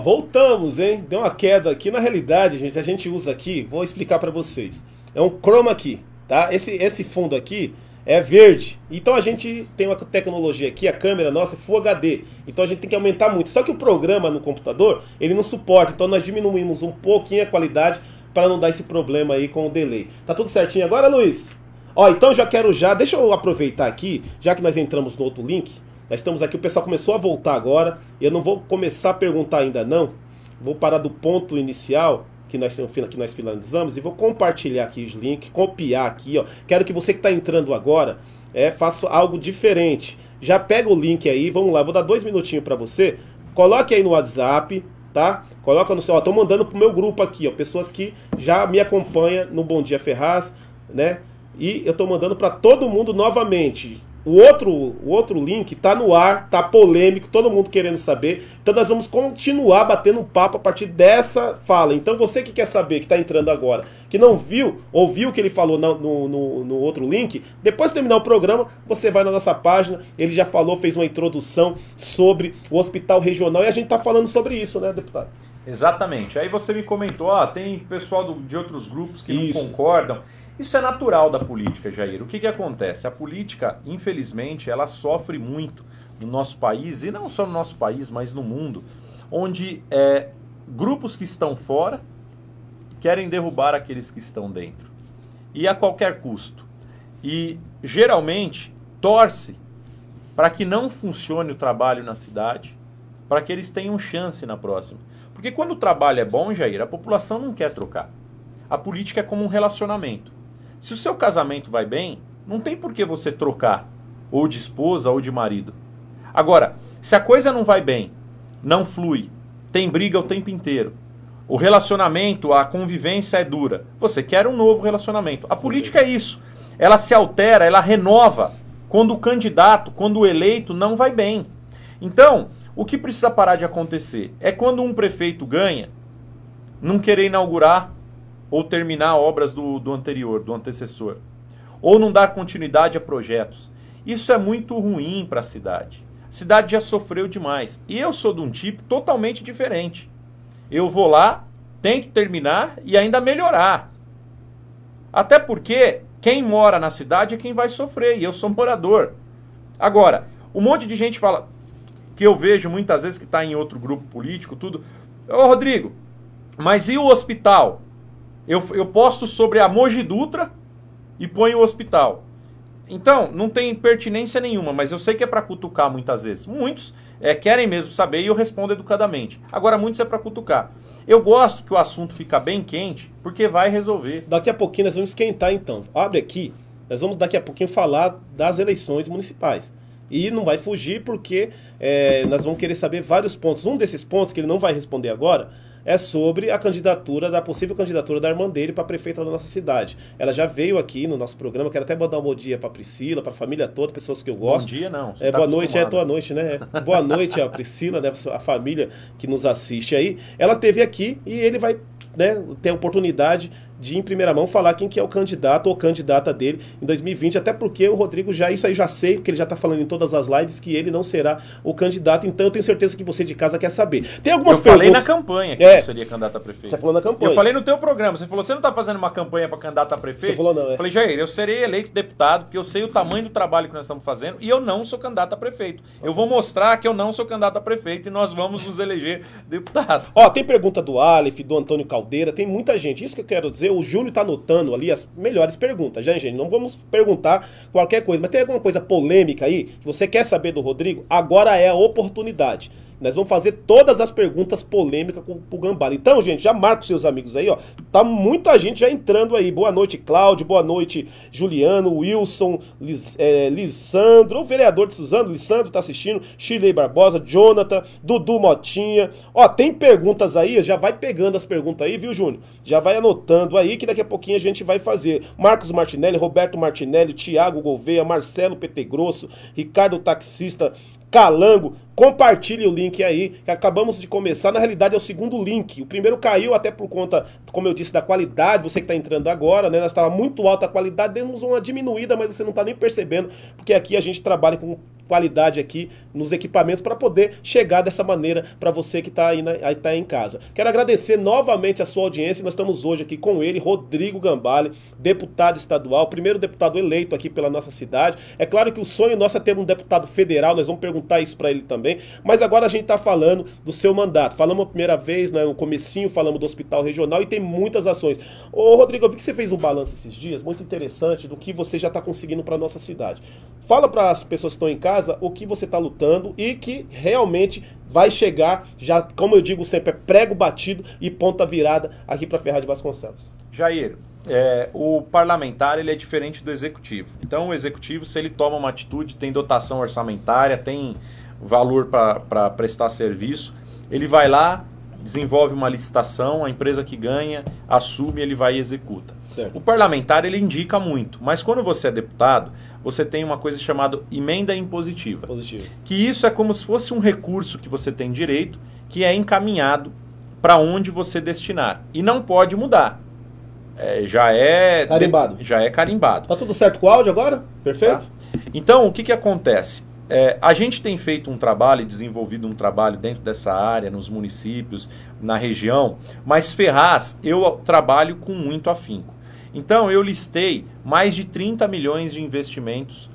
voltamos, hein? Deu uma queda aqui. Na realidade, gente, a gente usa aqui, vou explicar pra vocês. É um chroma key, tá? Esse fundo aqui é verde. Então a gente tem uma tecnologia aqui, a câmera nossa é Full HD. Então a gente tem que aumentar muito. Só que o programa no computador, ele não suporta. Então nós diminuímos um pouquinho a qualidade para não dar esse problema aí com o delay. Tá tudo certinho agora, Luiz? Ó, então deixa eu aproveitar aqui, já que nós entramos no outro link. Nós estamos aqui, o pessoal começou a voltar agora. Eu não vou começar a perguntar ainda não. Vou parar do ponto inicial que nós finalizamos e vou compartilhar aqui os links, copiar aqui, ó. Quero que você que está entrando agora, faça algo diferente. Já pega o link aí, vamos lá, vou dar 2 minutinhos para você. Coloque aí no WhatsApp, tá? Coloca no seu, ó, tô mandando pro meu grupo aqui, ó, pessoas que já me acompanham no Bom Dia Ferraz, né? E eu tô mandando para todo mundo novamente. O outro link tá no ar, tá polêmico, todo mundo querendo saber. Então nós vamos continuar batendo um papo a partir dessa fala. Então você que quer saber, que tá entrando agora, que não viu, ouviu o que ele falou no outro link, depois de terminar o programa, você vai na nossa página. Ele já falou, fez uma introdução sobre o hospital regional e a gente tá falando sobre isso, né, deputado? Exatamente. Aí você me comentou, tem pessoal de outros grupos que não concordam. Isso é natural da política, Jair. O que acontece? A política, infelizmente, ela sofre muito no nosso país, e não só no nosso país, mas no mundo, onde grupos que estão fora querem derrubar aqueles que estão dentro. E a qualquer custo. E, geralmente, torce para que não funcione o trabalho na cidade, para que eles tenham chance na próxima. Porque quando o trabalho é bom, Jair, a população não quer trocar. A política é como um relacionamento. Se o seu casamento vai bem, não tem por que você trocar, ou de esposa ou de marido. Agora, se a coisa não vai bem, não flui, tem briga o tempo inteiro, o relacionamento, a convivência é dura, você quer um novo relacionamento. A política é isso, ela se altera, ela renova quando o candidato, quando o eleito não vai bem. Então, o que precisa parar de acontecer é quando um prefeito ganha, não querer inaugurar ou terminar obras do anterior, do antecessor, ou não dar continuidade a projetos. Isso é muito ruim para a cidade. A cidade já sofreu demais. E eu sou de um tipo totalmente diferente. Eu vou lá, tento terminar e ainda melhorar. Até porque quem mora na cidade é quem vai sofrer, e eu sou morador. Agora, um monte de gente fala, que eu vejo muitas vezes que está em outro grupo político, tudo. Ô Rodrigo, mas e o hospital? Eu posto sobre a Mogi Dutra e ponho o hospital. Então, não tem pertinência nenhuma, mas eu sei que é para cutucar muitas vezes. Muitos querem mesmo saber e eu respondo educadamente. Agora, muitos é para cutucar. Eu gosto que o assunto fica bem quente, porque vai resolver. Daqui a pouquinho nós vamos esquentar então. Abre aqui, nós vamos daqui a pouquinho falar das eleições municipais. E não vai fugir porque nós vamos querer saber vários pontos. Um desses pontos que ele não vai responder agora é sobre a possível candidatura da irmã dele para prefeita da nossa cidade. Ela já veio aqui no nosso programa, quero até mandar um bom dia para Priscila, para a família toda, pessoas que eu gosto. Bom dia não. Boa noite, boa noite, né? Boa noite a Priscila, né, a família que nos assiste aí. Ela esteve aqui e ele vai, né, ter a oportunidade de, em primeira mão, falar quem que é o candidato ou candidata dele em 2020, até porque o Rodrigo isso aí já sei, porque ele já está falando em todas as lives que ele não será o candidato, então eu tenho certeza que você de casa quer saber. Tem algumas perguntas... Eu falei na campanha que eu seria candidato a prefeito. Você falou na campanha. Eu falei no teu programa, você falou, você não está fazendo uma campanha para candidato a prefeito? Você falou não, Eu falei, Jair, eu serei eleito deputado, porque eu sei o tamanho do trabalho que nós estamos fazendo e eu não sou candidato a prefeito. Eu vou mostrar que eu não sou candidato a prefeito e nós vamos nos eleger deputado. Ó, tem pergunta do Aleph, do Antônio Caldeira, tem muita gente. Isso que eu quero dizer, o Júnior está anotando ali as melhores perguntas, gente, não vamos perguntar qualquer coisa, mas tem alguma coisa polêmica aí que você quer saber do Rodrigo? Agora é a oportunidade. Nós vamos fazer todas as perguntas polêmicas com o Gambara. Então, gente, já marca os seus amigos aí, ó. Tá muita gente já entrando aí. Boa noite, Cláudio. Boa noite, Juliano, Wilson, Lissandro, o vereador de Suzano, Lissandro tá assistindo, Shirley Barbosa, Jonathan, Dudu Motinha. Ó, tem perguntas aí, já vai pegando as perguntas aí, viu, Júnior? Já vai anotando aí que daqui a pouquinho a gente vai fazer. Marcos Martinelli, Roberto Martinelli, Thiago Gouveia, Marcelo PT Grosso, Ricardo Taxista, Calango, compartilhe o link aí, que acabamos de começar, na realidade é o segundo link, o primeiro caiu até por conta, como eu disse, da qualidade, você que está entrando agora, né, nós estava muito alta a qualidade, demos uma diminuída, mas você não está nem percebendo, porque aqui a gente trabalha com qualidade aqui nos equipamentos para poder chegar dessa maneira para você que está aí, tá em casa. Quero agradecer novamente a sua audiência. Nós estamos hoje aqui com ele, Rodrigo Gambale, deputado estadual, primeiro deputado eleito aqui pela nossa cidade. É claro que o sonho nosso é ter um deputado federal, nós vamos perguntar isso para ele também, mas agora a gente está falando do seu mandato. Falamos a primeira vez, né, no comecinho, falamos do hospital regional e tem muitas ações. Ô Rodrigo, eu vi que você fez um balanço esses dias, muito interessante, do que você já está conseguindo para a nossa cidade. Fala para as pessoas que estão em casa o que você está lutando e que realmente vai chegar, já, como eu digo sempre, é prego batido e ponta virada aqui para Ferraz de Vasconcelos. Jair, o parlamentar ele é diferente do executivo. Então o executivo, se ele toma uma atitude, tem dotação orçamentária, tem valor para prestar serviço, ele vai lá, desenvolve uma licitação, a empresa que ganha, assume, ele vai e executa. Certo. O parlamentar ele indica muito, mas quando você é deputado, você tem uma coisa chamada emenda impositiva. Positivo. Que isso é como se fosse um recurso que você tem direito, que é encaminhado para onde você destinar. E não pode mudar. Já é carimbado. Já é carimbado. Tá tudo certo com o áudio agora? Perfeito? Tá? Então, o que acontece? A gente tem feito um trabalho, desenvolvido um trabalho dentro dessa área, nos municípios, na região, mas Ferraz eu trabalho com muito afinco. Então eu listei mais de 30 milhões de investimentos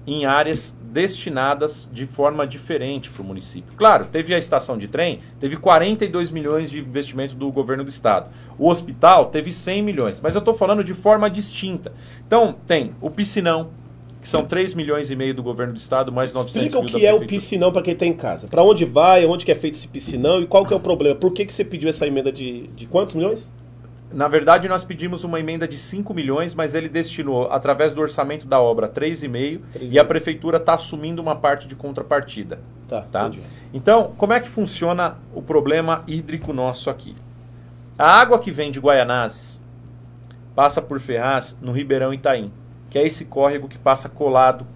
em áreas destinadas de forma diferente para o município. Claro, teve a estação de trem, teve 42 milhões de investimento do governo do estado. O hospital teve 100 milhões, mas eu estou falando de forma distinta. Então tem o piscinão, que são 3 milhões e meio do governo do estado, mais 900 mil da prefeitura. Explica o que é o piscinão para quem está em casa. Para onde vai, onde que é feito esse piscinão e qual que é o problema? Por que você pediu essa emenda de quantos milhões? Na verdade, nós pedimos uma emenda de 5 milhões, mas ele destinou, através do orçamento da obra, 3,5 e a prefeitura está assumindo uma parte de contrapartida. Tá? Então, como é que funciona o problema hídrico nosso aqui? A água que vem de Guaianazes passa por Ferraz no Ribeirão Itaim, que é esse córrego que passa colado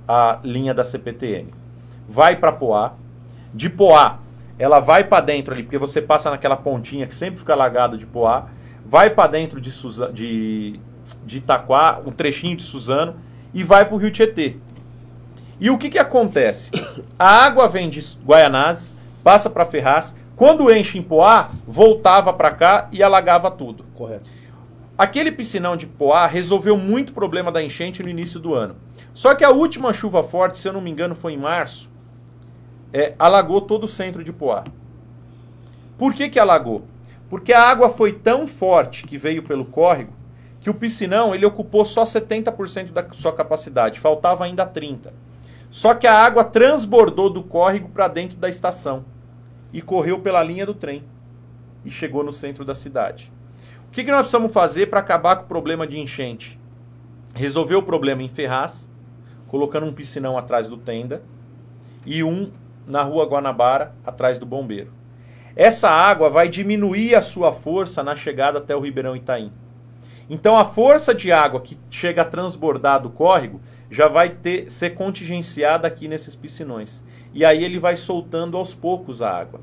à linha da CPTM. Vai para Poá. De Poá, ela vai para dentro ali, porque você passa naquela pontinha que sempre fica alagado de Poá, vai para dentro de Itaquá, um trechinho de Suzano, e vai para o Rio Tietê. E o que acontece? A água vem de Guaianazes, passa para Ferraz, quando enche em Poá, voltava para cá e alagava tudo. Correto. Aquele piscinão de Poá resolveu muito problema da enchente no início do ano. Só que a última chuva forte, se eu não me engano, foi em março, alagou todo o centro de Poá. Por que alagou? Porque a água foi tão forte que veio pelo córrego que o piscinão ele ocupou só 70% da sua capacidade, faltava ainda 30%. Só que a água transbordou do córrego para dentro da estação e correu pela linha do trem e chegou no centro da cidade. O que nós precisamos fazer para acabar com o problema de enchente? Resolver o problema em Ferraz, colocando um piscinão atrás do Tenda e um na Rua Guanabara, atrás do Bombeiro. Essa água vai diminuir a sua força na chegada até o Ribeirão Itaim. Então a força de água que chega a transbordar do córrego já vai ser contingenciada aqui nesses piscinões. E aí ele vai soltando aos poucos a água.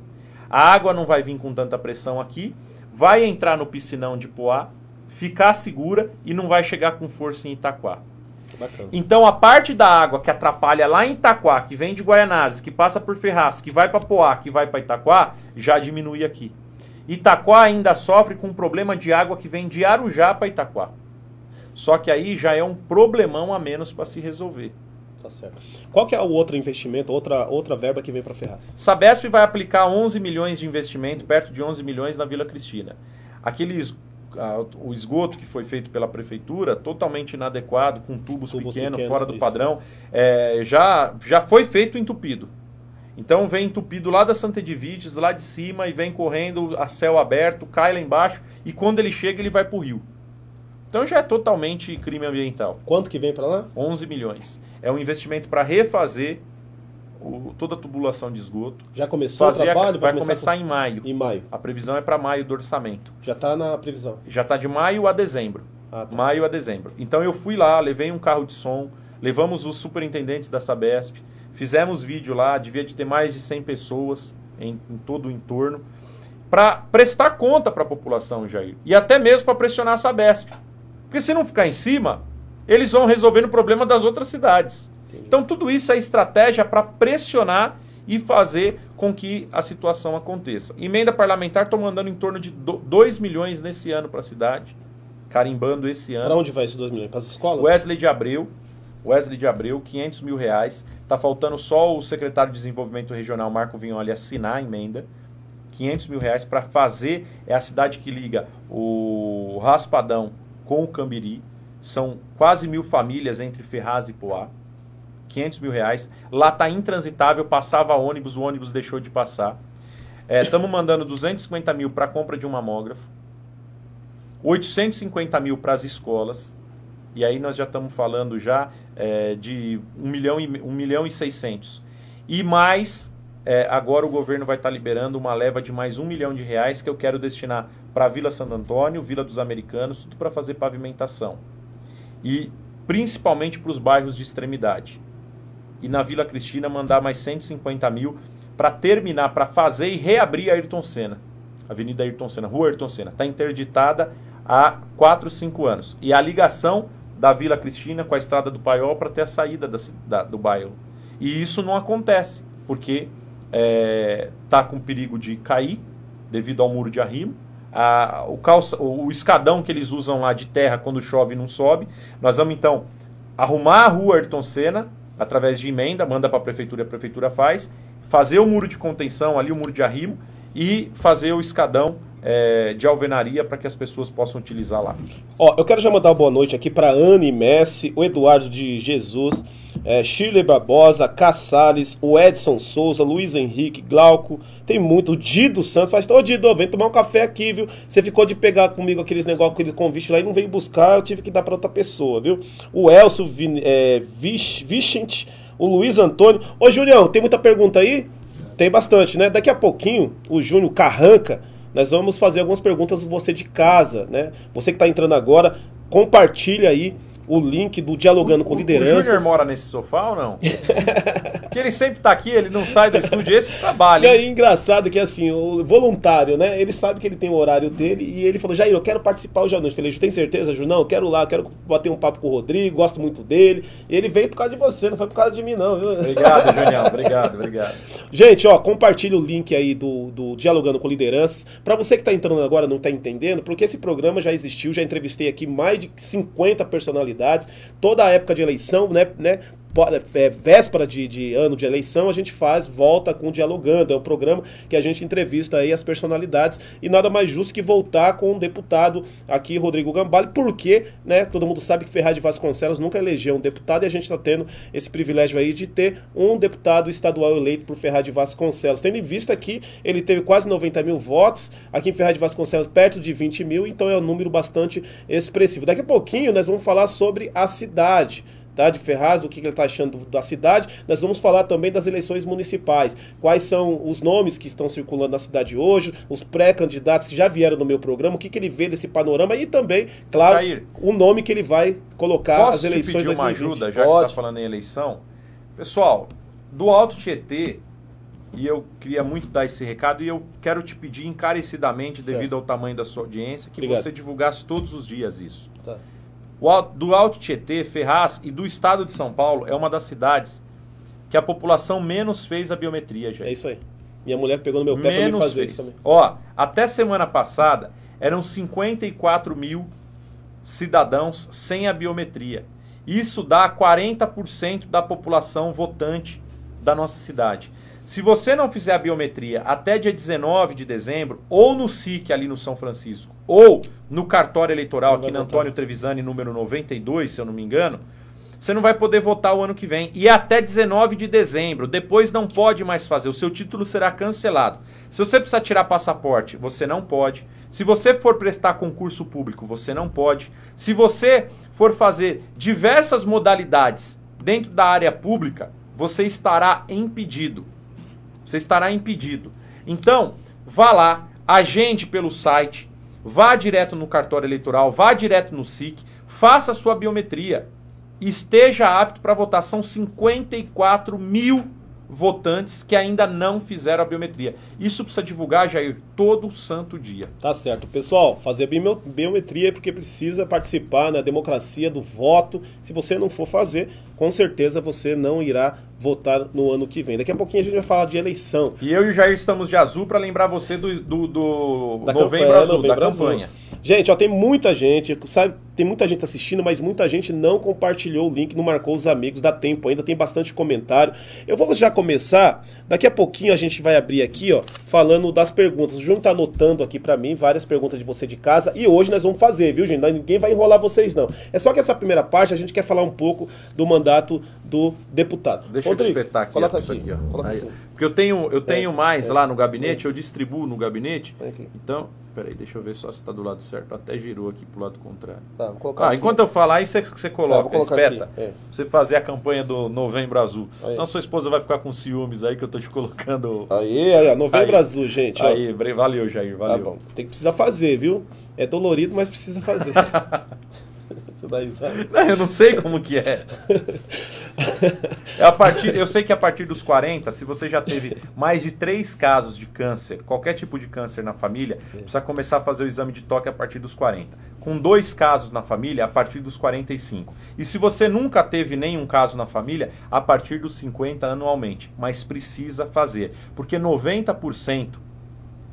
A água não vai vir com tanta pressão aqui, vai entrar no piscinão de Poá, ficar segura e não vai chegar com força em Itaquá. Bacana. Então a parte da água que atrapalha lá em Itaquá, que vem de Guaianazes, que passa por Ferraz, que vai para Poá, que vai para Itaquá, já diminui aqui. Itaquá ainda sofre com um problema de água que vem de Arujá para Itaquá. Só que aí já é um problemão a menos para se resolver. Tá certo. Qual que é o outro investimento, outra verba que vem para Ferraz? Sabesp vai aplicar 11 milhões de investimento, perto de 11 milhões na Vila Cristina. O esgoto que foi feito pela prefeitura, totalmente inadequado, com tubos pequenos, fora do padrão, já foi feito entupido. Então vem entupido lá da Santa Edviges, lá de cima, e vem correndo a céu aberto, cai lá embaixo, e quando ele chega, ele vai para o rio. Então já é totalmente crime ambiental. Quanto que vem para lá? 11 milhões. É um investimento para refazer toda a tubulação de esgoto. Já começou o trabalho? Vai começar em maio. Em maio. A previsão é para maio do orçamento. Já está na previsão? Já está de maio a dezembro. Ah, tá. Maio a dezembro. Então eu fui lá, levei um carro de som, levamos os superintendentes da Sabesp, fizemos vídeo lá, devia de ter mais de 100 pessoas em todo o entorno, para prestar conta para a população, Jair. E até mesmo para pressionar a Sabesp. Porque se não ficar em cima, eles vão resolvendo o problema das outras cidades. Então tudo isso é estratégia para pressionar e fazer com que a situação aconteça. Emenda parlamentar, estou mandando em torno de 2 milhões nesse ano para a cidade, carimbando esse ano. Para onde vai esses 2 milhões? Para as escolas? Wesley de Abreu, 500 mil reais. Está faltando só o secretário de Desenvolvimento Regional, Marco Vignoli, assinar a emenda. 500 mil reais para fazer, é a cidade que liga o Raspadão com o Cambiri. São quase 1.000 famílias entre Ferraz e Poá. 500 mil reais. Lá está intransitável, passava ônibus, o ônibus deixou de passar. Estamos mandando 250 mil para a compra de um mamógrafo. 850 mil para as escolas. E aí nós já estamos falando já de 1 milhão e 600. E mais, agora o governo vai estar liberando uma leva de mais 1 milhão de reais que eu quero destinar para a Vila Santo Antônio, Vila dos Americanos, tudo para fazer pavimentação. E principalmente para os bairros de extremidade. E na Vila Cristina mandar mais 150 mil para terminar, para fazer e reabrir a Ayrton Senna. Avenida Ayrton Senna, Rua Ayrton Senna. Está interditada há 4, 5 anos. E a ligação da Vila Cristina com a Estrada do Paiol para ter a saída do bairro. E isso não acontece, porque está com perigo de cair devido ao muro de arrimo. O escadão que eles usam lá de terra quando chove não sobe. Nós vamos então arrumar a Rua Ayrton Senna através de emenda, manda para a prefeitura faz, fazer o muro de contenção ali, o muro de arrimo, e fazer o escadão de alvenaria para que as pessoas possam utilizar lá. Ó, eu quero já mandar uma boa noite aqui para Anne Messi, o Eduardo de Jesus, Shirley Barbosa, Caçales, o Edson Souza, Luiz Henrique, Glauco, tem muito, o Dido Santos, faz, ô Dido, vem tomar um café aqui, viu? Você ficou de pegar comigo aqueles negócios, aquele convite lá e não veio buscar, eu tive que dar para outra pessoa, viu? O Elcio Vicente, o Luiz Antônio. Ô Julião, tem muita pergunta aí? Tem bastante, né? Daqui a pouquinho, o Júnior Carranca, nós vamos fazer algumas perguntas você de casa, né? Você que está entrando agora, compartilha aí o link do Dialogando com Lideranças. O Júnior mora nesse sofá ou não? Porque ele sempre está aqui, ele não sai do estúdio, esse trabalho. E aí, engraçado que assim, o voluntário, né? Ele sabe que ele tem o horário dele e ele falou, Jair, eu quero participar hoje à noite. Eu falei, tem certeza, Ju? Não, eu quero lá, eu quero bater um papo com o Rodrigo, gosto muito dele. E ele veio por causa de você, não foi por causa de mim não, viu? Obrigado, Junião, obrigado. Gente, ó, compartilha o link aí do Dialogando com Lideranças. Pra você que tá entrando agora não tá entendendo, porque esse programa já existiu, já entrevistei aqui mais de 50 personalidades, toda a época de eleição, né? Véspera de ano de eleição, a gente volta com o Dialogando, é um programa que a gente entrevista aí as personalidades e nada mais justo que voltar com um deputado aqui, Rodrigo Gambale, porque, né, todo mundo sabe que Ferraz de Vasconcelos nunca elegeu um deputado e a gente está tendo esse privilégio aí de ter um deputado estadual eleito por Ferraz de Vasconcelos, tendo em vista que ele teve quase 90 mil votos, aqui em Ferraz de Vasconcelos perto de 20 mil, então é um número bastante expressivo. Daqui a pouquinho nós vamos falar sobre a cidade, de Ferraz, do que ele está achando da cidade. Nós vamos falar também das eleições municipais, quais são os nomes que estão circulando na cidade hoje, os pré-candidatos que já vieram no meu programa, o que ele vê desse panorama e também, claro, Jair, o nome que ele vai colocar às eleições de 2020. Posso te pedir uma ajuda, já que você está falando em eleição? Pessoal, do Alto Tietê, e eu queria muito dar esse recado, e eu quero te pedir encarecidamente, devido ao tamanho da sua audiência, que você divulgasse todos os dias isso. Tá. Do Alto Tietê, Ferraz e do estado de São Paulo é uma das cidades que a população menos fez a biometria, gente. É isso aí. Minha mulher pegou no meu pé para me fazer isso também. Ó, até semana passada eram 54 mil cidadãos sem a biometria. Isso dá 40% da população votante da nossa cidade. Se você não fizer a biometria até dia 19 de dezembro, ou no SIC ali no São Francisco, ou no cartório eleitoral aqui na Antônio Trevisani, número 92, se eu não me engano, você não vai poder votar o ano que vem. E até 19 de dezembro, depois não pode mais fazer, o seu título será cancelado. Se você precisar tirar passaporte, você não pode. Se você for prestar concurso público, você não pode. Se você for fazer diversas modalidades dentro da área pública, você estará impedido. Você estará impedido. Então, vá lá, agende pelo site, vá direto no cartório eleitoral, vá direto no SIC, faça a sua biometria, esteja apto para votar. São 54 mil votantes que ainda não fizeram a biometria. Isso precisa divulgar, Jair, todo santo dia. Tá certo. Pessoal, fazer biometria é porque precisa participar na democracia do voto. Se você não for fazer, com certeza você não irá votar no ano que vem. Daqui a pouquinho a gente vai falar de eleição. E eu e o Jair estamos de azul para lembrar você do Novembro Azul, da campanha. Gente, ó, tem muita gente, sabe, tem muita gente assistindo, mas muita gente não compartilhou o link, não marcou os amigos, dá tempo ainda, tem bastante comentário. Eu vou já começar, daqui a pouquinho a gente vai abrir aqui, ó, falando das perguntas. O Júnior tá anotando aqui pra mim várias perguntas de você de casa e hoje nós vamos fazer, viu, gente? Ninguém vai enrolar vocês, não. É só que essa primeira parte a gente quer falar um pouco do mandato do deputado. Deixa eu espetar aqui, coloca isso aqui, ó. Coloca aqui. Porque eu tenho mais lá no gabinete, eu distribuo no gabinete. Então, peraí, deixa eu ver só se tá do lado certo. Até girou aqui pro lado contrário. Tá, vou colocar aqui. Enquanto eu falar, aí você coloca, espeta. Aqui, pra você fazer a campanha do Novembro Azul. Não, sua esposa vai ficar com ciúmes aí que eu tô te colocando. Aí, Novembro Azul, gente. Aí, valeu, Jair, valeu. Tá bom, tem que precisar fazer, viu? É dolorido, mas precisa fazer. Não, eu não sei como que é. Eu sei que a partir dos 40, se você já teve mais de 3 casos de câncer, qualquer tipo de câncer na família, precisa começar a fazer o exame de toque a partir dos 40. Com 2 casos na família, a partir dos 45. E se você nunca teve nenhum caso na família, a partir dos 50 anualmente. Mas precisa fazer, porque 90%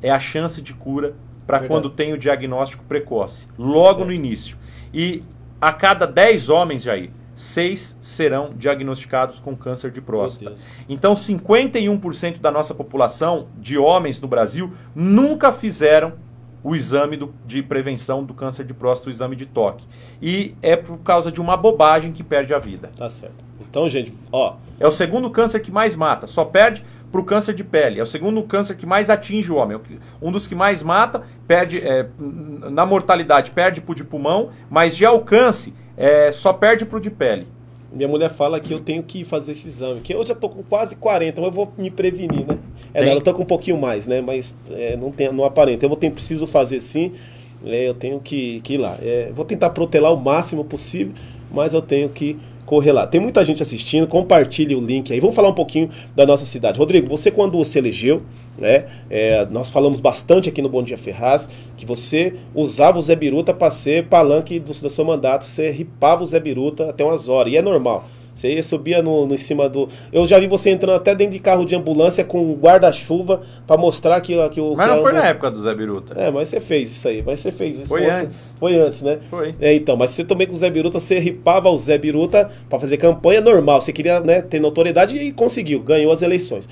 é a chance de cura para quando tem o diagnóstico precoce, logo no início. E a cada 10 homens, Jair, 6 serão diagnosticados com câncer de próstata. Então, 51% da nossa população de homens no Brasil nunca fizeram o exame de prevenção do câncer de próstata, o exame de toque. E é por causa de uma bobagem que perde a vida. Tá certo. Então, gente, ó... É o segundo câncer que mais mata, só perde para o câncer de pele. É o segundo câncer que mais atinge o homem. Um dos que mais mata, perde na mortalidade, perde para o de pulmão, mas de alcance, só perde para o de pele. Minha mulher fala que eu tenho que fazer esse exame, que eu já tô com quase 40, então eu vou me prevenir, né? Eu tô com um pouquinho mais, né? Mas não aparenta. Preciso fazer sim, eu tenho que ir lá. Vou tentar protelar o máximo possível, mas eu tenho que correr lá. Tem muita gente assistindo, compartilhe o link aí. Vamos falar um pouquinho da nossa cidade. Rodrigo, você quando se elegeu, né, nós falamos bastante aqui no Bom Dia Ferraz, que você usava o Zé Biruta para ser palanque do seu mandato, você ripava o Zé Biruta até umas horas, e é normal. Você subia em cima do... Eu já vi você entrando até dentro de carro de ambulância com guarda-chuva para mostrar que o... Mas não foi na época do Zé Biruta. Mas você fez isso aí. Foi antes. Foi antes, né? Foi. Então, mas você também com o Zé Biruta, você ripava o Zé Biruta para fazer campanha normal. Você queria, né, ter notoriedade e conseguiu. Ganhou as eleições.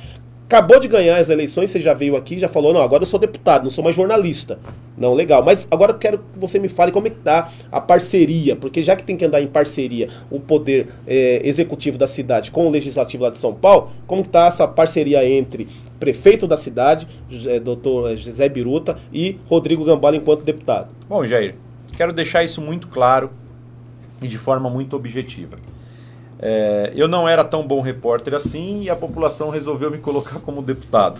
Acabou de ganhar as eleições, você já veio aqui, já falou, não, agora eu sou deputado, não sou mais jornalista. Não, legal. Mas agora eu quero que você me fale como é que tá a parceria, porque já que tem que andar em parceria o poder executivo da cidade com o legislativo lá de São Paulo, como que tá essa parceria entre prefeito da cidade, doutor Zé Biruta, e Rodrigo Gambale enquanto deputado? Bom, Jair, quero deixar isso muito claro e de forma muito objetiva. Eu não era tão bom repórter assim e a população resolveu me colocar como deputado.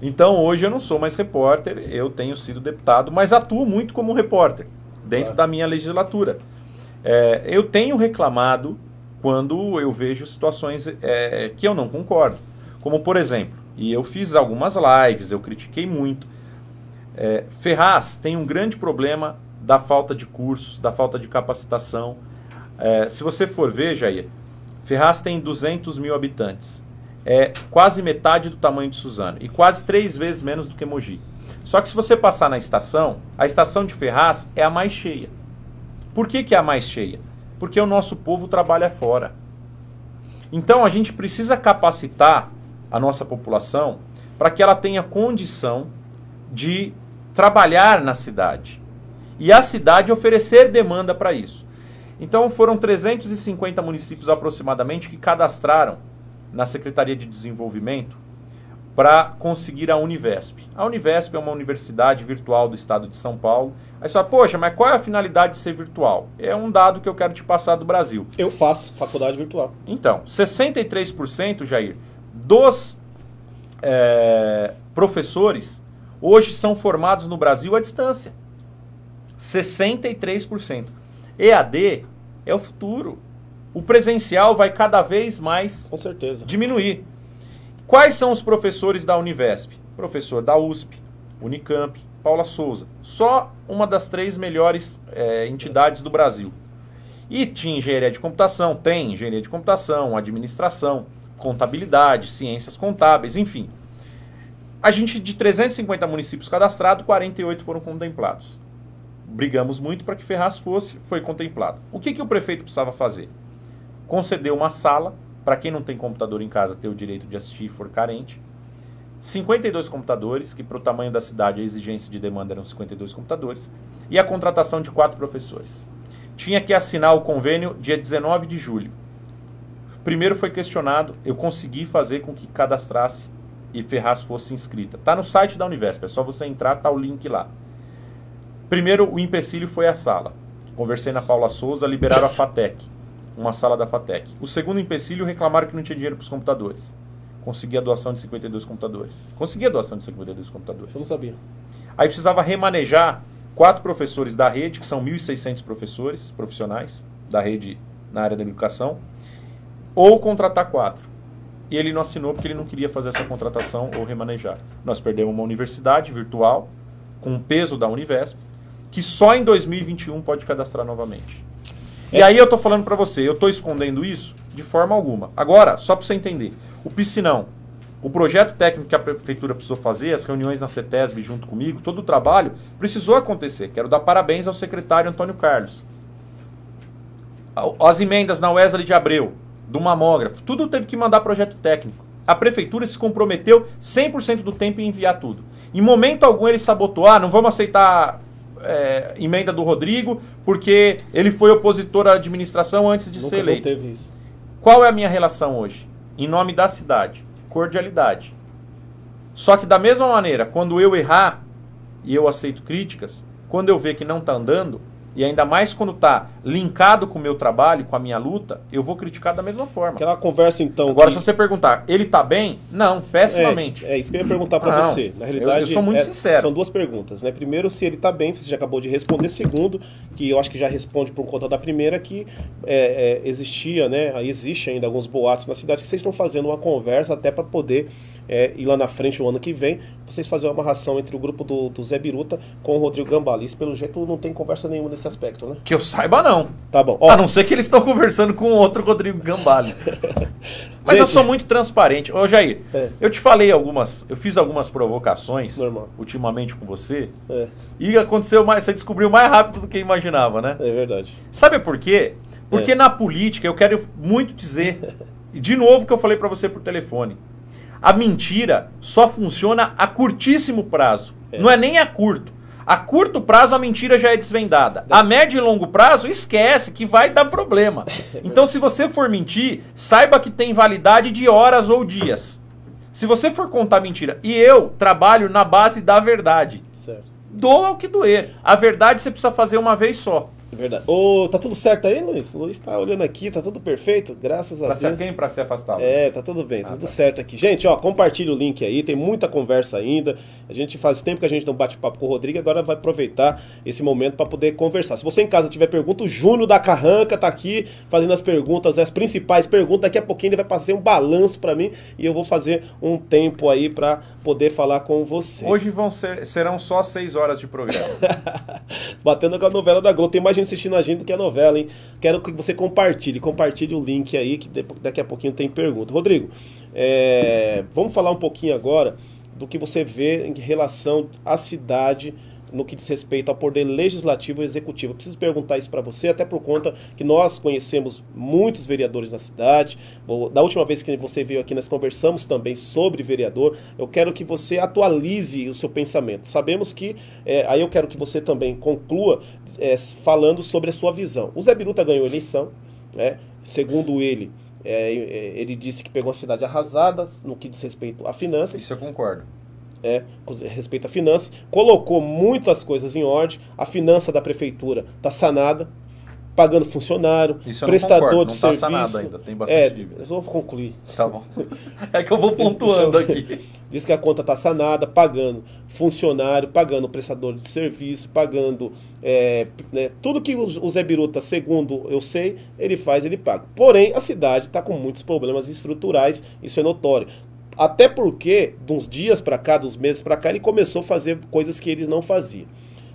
Então hoje eu não sou mais repórter, eu tenho sido deputado, mas atuo muito como repórter dentro da minha legislatura. Eu tenho reclamado quando eu vejo situações que eu não concordo. Como por exemplo, e eu fiz algumas lives, eu critiquei muito. Ferraz tem um grande problema da falta de cursos, da falta de capacitação. Se você for ver, Jair, Ferraz tem 200 mil habitantes, quase metade do tamanho de Suzano e quase 3 vezes menos do que Mogi. Só que se você passar na estação, a estação de Ferraz é a mais cheia. Por que é a mais cheia? Porque o nosso povo trabalha fora. Então a gente precisa capacitar a nossa população para que ela tenha condição de trabalhar na cidade. E a cidade oferecer demanda para isso. Então foram 350 municípios aproximadamente que cadastraram na Secretaria de Desenvolvimento para conseguir a Univesp. A Univesp é uma universidade virtual do estado de São Paulo. Aí você fala, poxa, mas qual é a finalidade de ser virtual? É um dado que eu quero te passar do Brasil. Eu faço faculdade virtual. Então, 63%, Jair, dos professores hoje são formados no Brasil à distância. 63%. EAD é o futuro. O presencial vai cada vez mais com certeza diminuir. Quais são os professores da Univesp? Professor da USP, Unicamp, Paula Souza. Só uma das 3 melhores entidades do Brasil. E tinha engenharia de computação, tem engenharia de computação, administração, contabilidade, ciências contábeis, enfim. A gente, de 350 municípios cadastrados, 48 foram contemplados. Brigamos muito para que Ferraz foi contemplado. O que o prefeito precisava fazer? Conceder uma sala, para quem não tem computador em casa ter o direito de assistir e for carente. 52 computadores, que para o tamanho da cidade a exigência de demanda eram 52 computadores. E a contratação de 4 professores. Tinha que assinar o convênio dia 19 de julho. Primeiro foi questionado, eu consegui fazer com que cadastrasse e Ferraz fosse inscrita. Está no site da Univesp, é só você entrar, está o link lá. Primeiro, o empecilho foi a sala. Conversei na Paula Souza, liberaram a FATEC, uma sala da FATEC. O segundo empecilho, reclamaram que não tinha dinheiro para os computadores. Consegui a doação de 52 computadores. Consegui a doação de 52 computadores. Eu não sabia. Aí precisava remanejar 4 professores da rede, que são 1.600 professores profissionais da rede na área da educação, ou contratar 4. E ele não assinou porque ele não queria fazer essa contratação ou remanejar. Nós perdemos uma universidade virtual, com o peso da Univesp, que só em 2021 pode cadastrar novamente. E aí eu estou falando para você, eu estou escondendo isso de forma alguma. Agora, só para você entender, o piscinão, o projeto técnico que a prefeitura precisou fazer, as reuniões na CETESB junto comigo, todo o trabalho precisou acontecer. Quero dar parabéns ao secretário Antônio Carlos. As emendas na Wesley de Abreu, do mamógrafo, tudo teve que mandar projeto técnico. A prefeitura se comprometeu 100% do tempo em enviar tudo. Em momento algum ele sabotou, não vamos aceitar emenda do Rodrigo, porque ele foi opositor à administração antes de ser eleito. Não teve isso. Qual é a minha relação hoje? Em nome da cidade, cordialidade. Só que da mesma maneira, quando eu errar, e eu aceito críticas, quando eu ver que não está andando, e ainda mais quando está linkado com o meu trabalho, com a minha luta, eu vou criticar da mesma forma. Aquela conversa então... Agora, se você perguntar, ele está bem? Não, pessimamente. É isso que eu ia perguntar para você. Na realidade, eu sou muito sincero. São 2 perguntas, né? Primeiro, se ele está bem, você já acabou de responder. Segundo, que eu acho que já responde por conta da primeira, que existia, né? Existe ainda alguns boatos na cidade que vocês estão fazendo uma conversa até para poder ir lá na frente o ano que vem, vocês fazerem uma amarração entre o grupo do Zé Biruta com o Rodrigo Gambale. Isso, pelo jeito, não tem conversa nenhuma nesse aspecto, né? Que eu saiba, não. Tá bom. A não ser que eles estão conversando com outro Rodrigo Gambale. Mas eu sou muito transparente. Ô, Jair, eu te falei eu fiz algumas provocações ultimamente com você, e aconteceu mais, você descobriu mais rápido do que imaginava, né? É verdade. Sabe por quê? Porque na política, eu quero muito dizer, e de novo que eu falei pra você por telefone, a mentira só funciona a curtíssimo prazo. Não é nem a curto. A curto prazo a mentira já é desvendada. A médio e longo prazo, esquece que vai dar problema. Então, se você for mentir, saiba que tem validade de horas ou dias. Se você for contar mentira, e eu trabalho na base da verdade. Certo. Doa o que doer. A verdade você precisa fazer uma vez só. É verdade. Tá tudo certo aí, Luiz? O Luiz tá olhando aqui, tá tudo perfeito, graças a Deus. Pra ser quem? Pra se afastar? Tá tudo bem, tá tudo certo aqui. Gente, compartilha o link aí, tem muita conversa ainda. A gente faz tempo que a gente não bate papo com o Rodrigo, agora vai aproveitar esse momento para poder conversar. Se você em casa tiver pergunta, o Júnior da Carranca tá aqui fazendo as perguntas, as principais perguntas. Daqui a pouquinho ele vai fazer um balanço para mim e eu vou fazer um tempo aí para poder falar com você. Hoje serão só 6 horas de programa. Batendo com a novela da Globo. Tem mais gente assistindo a gente do que a novela, hein? Quero que você compartilhe o link aí, que daqui a pouquinho tem pergunta. Rodrigo, vamos falar um pouquinho agora do que você vê em relação à cidade no que diz respeito ao poder legislativo e executivo. Eu preciso perguntar isso para você, até por conta que nós conhecemos muitos vereadores na cidade. Da última vez que você veio aqui, nós conversamos também sobre vereador. Eu quero que você atualize o seu pensamento. Sabemos que, aí eu quero que você também conclua falando sobre a sua visão. O Zé Biruta ganhou a eleição, segundo ele, ele disse que pegou uma cidade arrasada no que diz respeito a finanças. Isso eu concordo. Com respeito a finanças, colocou muitas coisas em ordem, a finança da prefeitura está sanada, pagando funcionário, prestador de serviço. Não está sanado ainda, tem bastante dívida. Eu vou concluir. Tá bom. É que eu vou pontuando aqui. Diz que a conta está sanada, pagando funcionário, pagando prestador de serviço, pagando tudo que o Zé Biruta, segundo eu sei, ele faz, ele paga. Porém, a cidade está com muitos problemas estruturais, isso é notório. Até porque, de uns dias para cá, dos meses para cá, ele começou a fazer coisas que eles não faziam.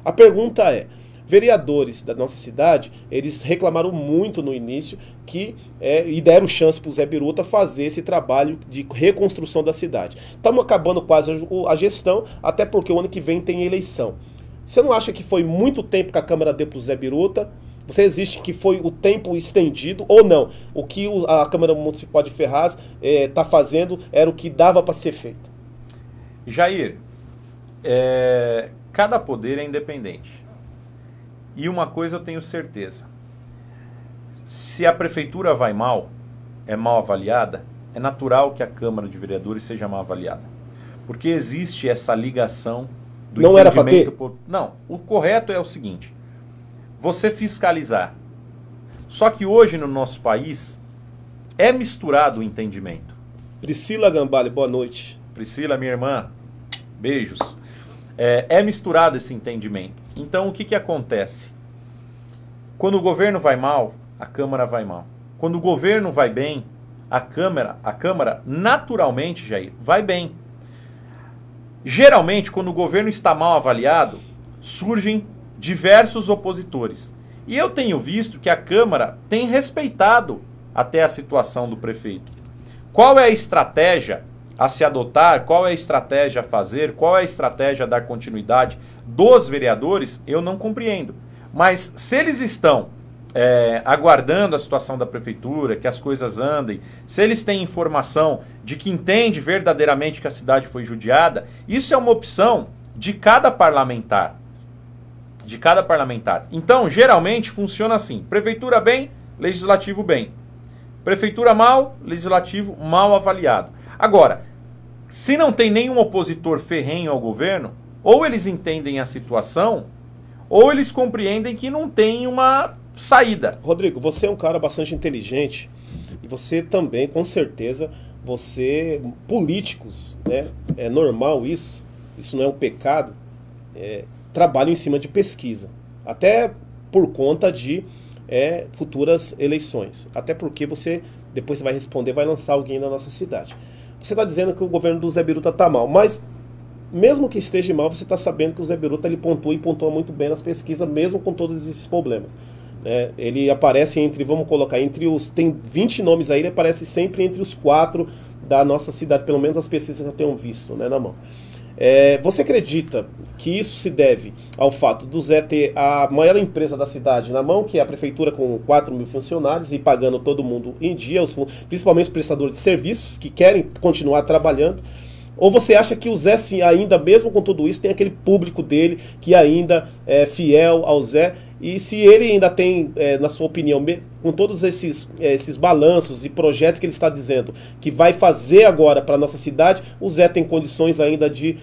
A pergunta é, vereadores da nossa cidade, eles reclamaram muito no início e deram chance para o Zé Biruta fazer esse trabalho de reconstrução da cidade. Estamos acabando quase a gestão, até porque o ano que vem tem eleição. Você não acha que foi muito tempo que a Câmara deu para o Zé Biruta? Você existe que foi o tempo estendido ou não? O que a Câmara Municipal de Ferraz está fazendo era o que dava para ser feito. Jair, cada poder é independente. E uma coisa eu tenho certeza. Se a prefeitura vai mal, é mal avaliada, é natural que a Câmara de Vereadores seja mal avaliada. Porque existe essa ligação do não era para ter? Não, o correto é o seguinte, você fiscalizar. Só que hoje no nosso país é misturado o entendimento. Priscila Gambale, boa noite. Priscila, minha irmã, beijos. É misturado esse entendimento. Então o que acontece? Quando o governo vai mal, a Câmara vai mal. Quando o governo vai bem, a Câmara naturalmente, Jair, vai bem. Geralmente, quando o governo está mal avaliado, surgem diversos opositores. E eu tenho visto que a Câmara tem respeitado até a situação do prefeito. Qual é a estratégia a se adotar, qual é a estratégia a fazer, qual é a estratégia a dar continuidade dos vereadores, eu não compreendo. Mas se eles estão aguardando a situação da prefeitura, que as coisas andem, se eles têm informação de que entende verdadeiramente que a cidade foi judiada, isso é uma opção de cada parlamentar. De cada parlamentar. Então, geralmente, funciona assim. Prefeitura bem, legislativo bem. Prefeitura mal, legislativo mal avaliado. Agora, se não tem nenhum opositor ferrenho ao governo, ou eles entendem a situação, ou eles compreendem que não tem uma saída. Rodrigo, você é um cara bastante inteligente e você também, com certeza, políticos, né? É normal isso não é um pecado, trabalham em cima de pesquisa, até por conta de futuras eleições, até porque depois você vai responder, vai lançar alguém na nossa cidade. Você está dizendo que o governo do Zé Biruta está mal, mas mesmo que esteja mal, você está sabendo que o Zé Biruta ele pontua muito bem nas pesquisas, mesmo com todos esses problemas. Ele aparece tem 20 nomes aí, ele aparece sempre entre os 4 da nossa cidade, pelo menos as pesquisas que eu tenho visto, né, na mão. Você acredita que isso se deve ao fato do Zé ter a maior empresa da cidade na mão, que é a prefeitura com 4.000 funcionários e pagando todo mundo em dia, principalmente os prestadores de serviços que querem continuar trabalhando? Ou você acha que o Zé, sim, ainda mesmo com tudo isso, tem aquele público dele que ainda é fiel ao Zé? E se ele ainda tem, na sua opinião, com todos esses balanços e projetos que ele está dizendo que vai fazer agora para a nossa cidade, o Zé tem condições ainda de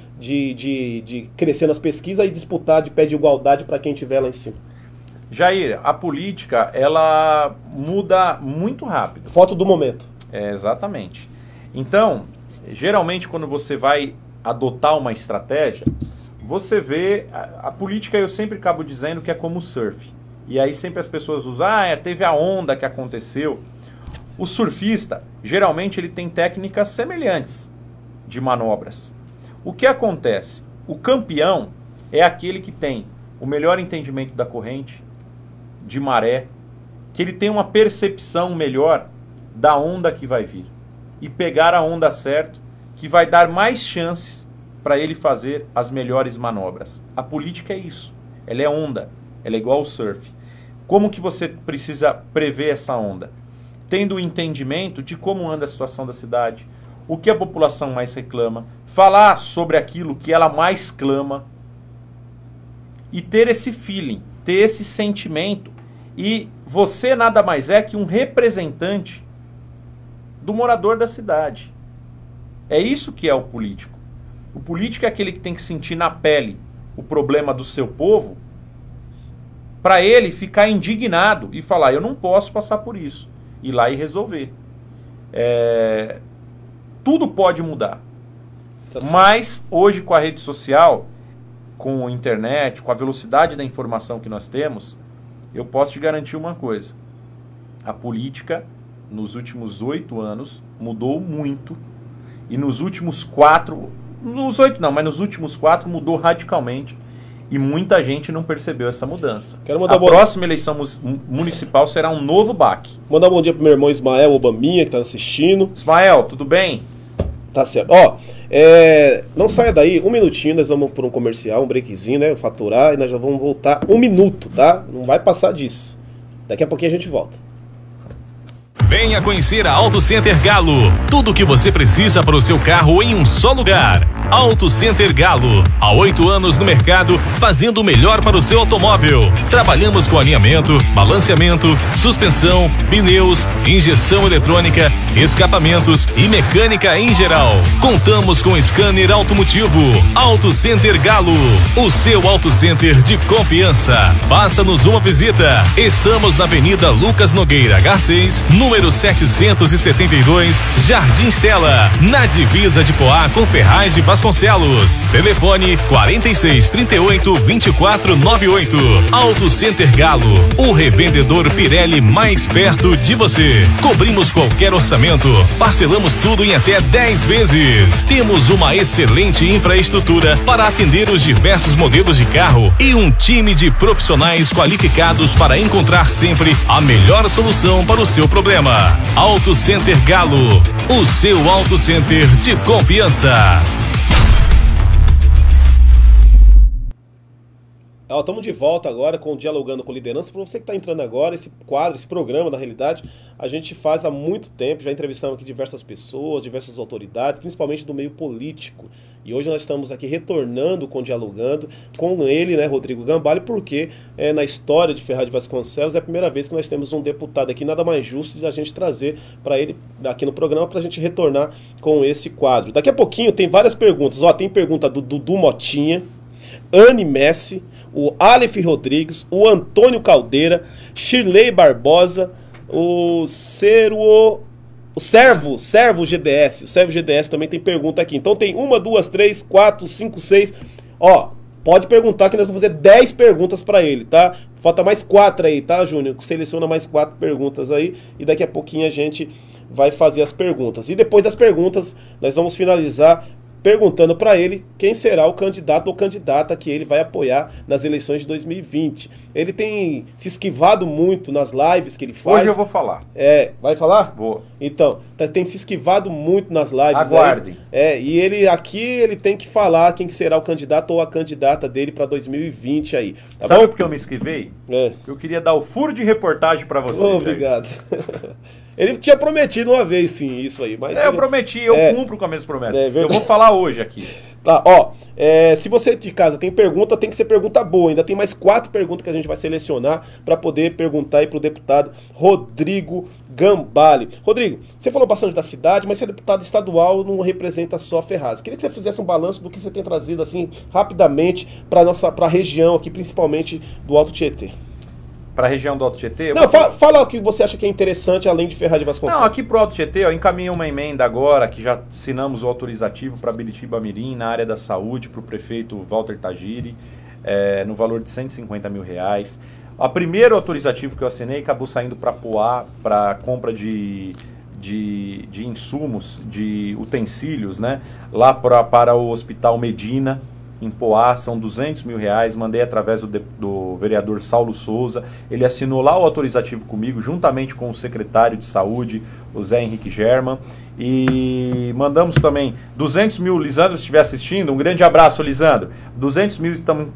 crescer nas pesquisas e disputar de pé de igualdade para quem estiver lá em cima? Jair, a política, ela muda muito rápido. Foto do momento. Exatamente. Então, geralmente quando você vai adotar uma estratégia, você vê, a política eu sempre acabo dizendo que é como o surf. E aí sempre as pessoas usam, teve a onda que aconteceu. O surfista, geralmente ele tem técnicas semelhantes de manobras. O que acontece? O campeão é aquele que tem o melhor entendimento da corrente, de maré, que ele tem uma percepção melhor da onda que vai vir. E pegar a onda certa, que vai dar mais chances para ele fazer as melhores manobras. A política é isso. Ela é onda. Ela é igual ao surf. Como que você precisa prever essa onda? Tendo o entendimento de como anda a situação da cidade, o que a população mais reclama, falar sobre aquilo que ela mais clama e ter esse feeling, ter esse sentimento. E você nada mais é que um representante do morador da cidade. É isso que é o político. O político é aquele que tem que sentir na pele o problema do seu povo para ele ficar indignado e falar, eu não posso passar por isso. Ir lá e resolver. Tudo pode mudar. Mas hoje com a rede social, com a internet, com a velocidade da informação que nós temos, eu posso te garantir uma coisa. A política, nos últimos 8 anos, mudou muito E nos últimos 4, nos 8 não, mas nos últimos 4 mudou radicalmente. E muita gente não percebeu essa mudança. A próxima eleição municipal será um novo baque. Mandar um bom dia pro meu irmão Ismael Obaminha, que tá assistindo. Ismael, tudo bem? Tá certo. Ó, não saia daí, um minutinho, nós vamos por um comercial, um breakzinho, né? Faturar, e nós já vamos voltar 1 minuto, tá? Não vai passar disso. Daqui a pouquinho a gente volta. Venha conhecer a Auto Center Galo. Tudo o que você precisa para o seu carro em um só lugar. Auto Center Galo. Há 8 anos no mercado, fazendo o melhor para o seu automóvel. Trabalhamos com alinhamento, balanceamento, suspensão, pneus, injeção eletrônica, escapamentos e mecânica em geral. Contamos com scanner automotivo. Auto Center Galo. O seu Auto Center de confiança. Faça-nos uma visita. Estamos na Avenida Lucas Nogueira H6, número 772, Jardim Stella, na divisa de Poá com Ferraz de Vasconcelos. Telefone 4638-2498. Auto Center Galo, o revendedor Pirelli mais perto de você. Cobrimos qualquer orçamento, parcelamos tudo em até 10 vezes. Temos uma excelente infraestrutura para atender os diversos modelos de carro e um time de profissionais qualificados para encontrar sempre a melhor solução para o seu problema. Auto Center Galo, o seu Auto Center de confiança. Estamos de volta agora com o Dialogando com Liderança. Para você que está entrando agora, esse quadro, esse programa, na realidade, a gente faz há muito tempo. Já entrevistamos aqui diversas pessoas, diversas autoridades, principalmente do meio político. E hoje nós estamos aqui retornando com Dialogando com ele, né, Rodrigo Gambale, porque na história de Ferraz de Vasconcelos é a primeira vez que nós temos um deputado aqui, nada mais justo de a gente trazer para ele aqui no programa para a gente retornar com esse quadro. Daqui a pouquinho tem várias perguntas. Tem pergunta do Dudu Motinha, Anne Messi, o Aleph Rodrigues, o Antônio Caldeira, Shirley Barbosa, o Servo GDS. O Servo GDS também tem pergunta aqui. Então tem 1, 2, 3, 4, 5, 6. Pode perguntar que nós vamos fazer 10 perguntas para ele, tá? Falta mais 4 aí, tá, Júnior? Seleciona mais 4 perguntas aí e daqui a pouquinho a gente vai fazer as perguntas. E depois das perguntas, nós vamos finalizar perguntando para ele quem será o candidato ou candidata que ele vai apoiar nas eleições de 2020. Ele tem se esquivado muito nas lives que ele faz. Hoje eu vou falar. Vai falar? Vou. Então, tem se esquivado muito nas lives. Aguardem. E ele aqui, ele tem que falar quem será o candidato ou a candidata dele para 2020 aí. Tá Sabe bom? por que eu me esquivei? Eu queria dar o furo de reportagem para você. Obrigado. Ele tinha prometido uma vez, sim, isso aí. Mas eu prometi, eu cumpro com as minhas promessas. Eu vou falar hoje aqui. Tá, se você de casa tem pergunta, tem que ser pergunta boa. Ainda tem mais 4 perguntas que a gente vai selecionar para poder perguntar aí pro deputado Rodrigo Gambale. Rodrigo, você falou bastante da cidade, mas você é deputado estadual, não representa só Ferraz. Queria que você fizesse um balanço do que você tem trazido, assim, rapidamente para a região aqui, principalmente do Alto Tietê. Para a região do Alto Tietê? Não, fala o que você acha que é interessante além de Ferraz de Vasconcelos. Não, aqui pro Alto Tietê, eu encaminhei uma emenda agora, que já assinamos o autorizativo para Biritiba Mirim, na área da saúde, para o prefeito Walter Tagiri, no valor de R$150 mil. A primeiro autorizativo que eu assinei acabou saindo para Poá, para compra de insumos, de utensílios, né? Lá para o Hospital Medina, em Poá, são R$200 mil, mandei através do vereador Saulo Souza, ele assinou lá o autorizativo comigo, juntamente com o secretário de saúde, o Zé Henrique German, e mandamos também 200 mil, Lisandro, se estiver assistindo, um grande abraço, Lisandro, 200 mil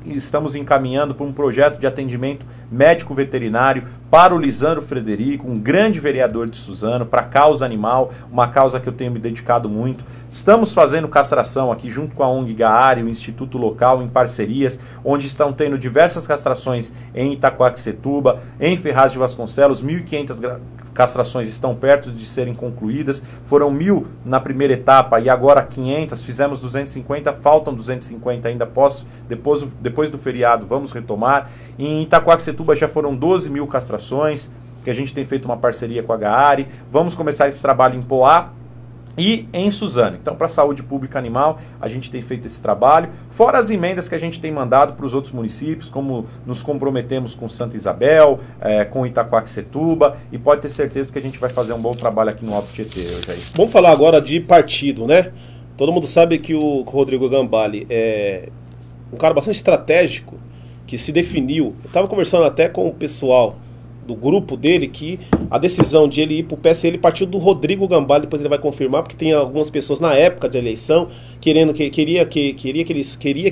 estamos encaminhando para um projeto de atendimento médico veterinário para o Lisandro Frederico, um grande vereador de Suzano, para a causa animal, uma causa que eu tenho me dedicado muito. Estamos fazendo castração aqui junto com a ONG Gaari, o Instituto Local, em parcerias, onde estão tendo diversas castrações em Itacoaxetuba, em Ferraz de Vasconcelos, 1.500 castrações estão perto de serem concluídas, foram 1.000 na primeira etapa e agora 500, fizemos 250, faltam 250 ainda, depois do feriado vamos retomar. Em Itacoaxetuba já foram 12 mil castrações, que a gente tem feito uma parceria com a Gaari, vamos começar esse trabalho em Poá, e em Suzano. Então, para a saúde pública animal, a gente tem feito esse trabalho, fora as emendas que a gente tem mandado para os outros municípios, como nos comprometemos com Santa Isabel, com Itaquaquecetuba, e pode ter certeza que a gente vai fazer um bom trabalho aqui no Alto Tietê, Jair. Vamos falar agora de partido, né? Todo mundo sabe que o Rodrigo Gambale é um cara bastante estratégico, que se definiu. Eu estava conversando até com o pessoal do grupo dele que a decisão de ele ir para o PSL partiu do Rodrigo Gambale, depois ele vai confirmar, porque tem algumas pessoas na época de eleição queria que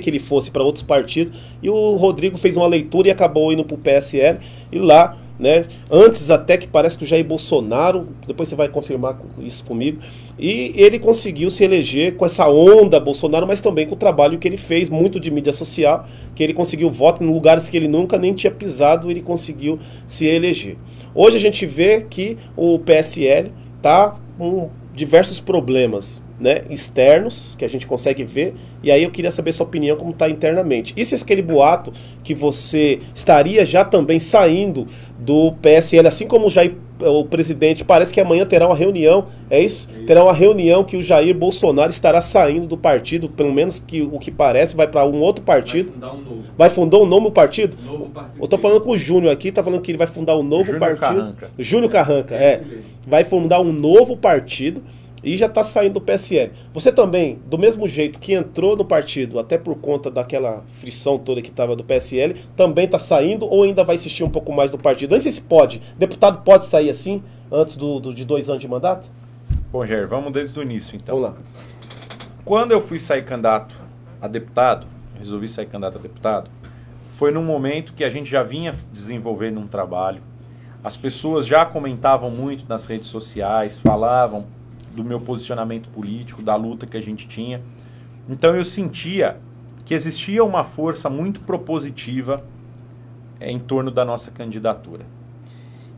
ele fosse para outros partidos, e o Rodrigo fez uma leitura e acabou indo para o PSL, e lá, né, antes até que parece que o Jair Bolsonaro, depois você vai confirmar isso comigo, e ele conseguiu se eleger com essa onda Bolsonaro, mas também com o trabalho que ele fez, muito de mídia social, que ele conseguiu voto em lugares que ele nunca nem tinha pisado, ele conseguiu se eleger. Hoje a gente vê que o PSL está com diversos problemas, né, externos, que a gente consegue ver, e aí eu queria saber sua opinião como está internamente. E se aquele boato que você estaria já também saindo do PSL, assim como o presidente, parece que amanhã terá uma reunião, é isso? Terá uma reunião que o Jair Bolsonaro estará saindo do partido, pelo menos que o que parece, vai para um outro partido. Vai fundar um novo. Vai fundar um novo partido? Novo partido. Eu tô falando com o Júnior aqui, tá falando que ele vai fundar um novo Júnior partido. Carranca. Júnior Carranca, vai fundar um novo partido e já está saindo do PSL. Você também, do mesmo jeito que entrou no partido, até por conta daquela frição toda que estava do PSL, também está saindo ou ainda vai insistir um pouco mais do partido? Não sei se pode. Deputado pode sair assim, antes de 2 anos de mandato? Bom, Jair, vamos desde o início, então. Vamos lá. Quando eu fui sair candidato a deputado, resolvi sair candidato a deputado, foi num momento que a gente já vinha desenvolvendo um trabalho, as pessoas já comentavam muito nas redes sociais, falavam do meu posicionamento político, da luta que a gente tinha. Então eu sentia que existia uma força muito propositiva em torno da nossa candidatura.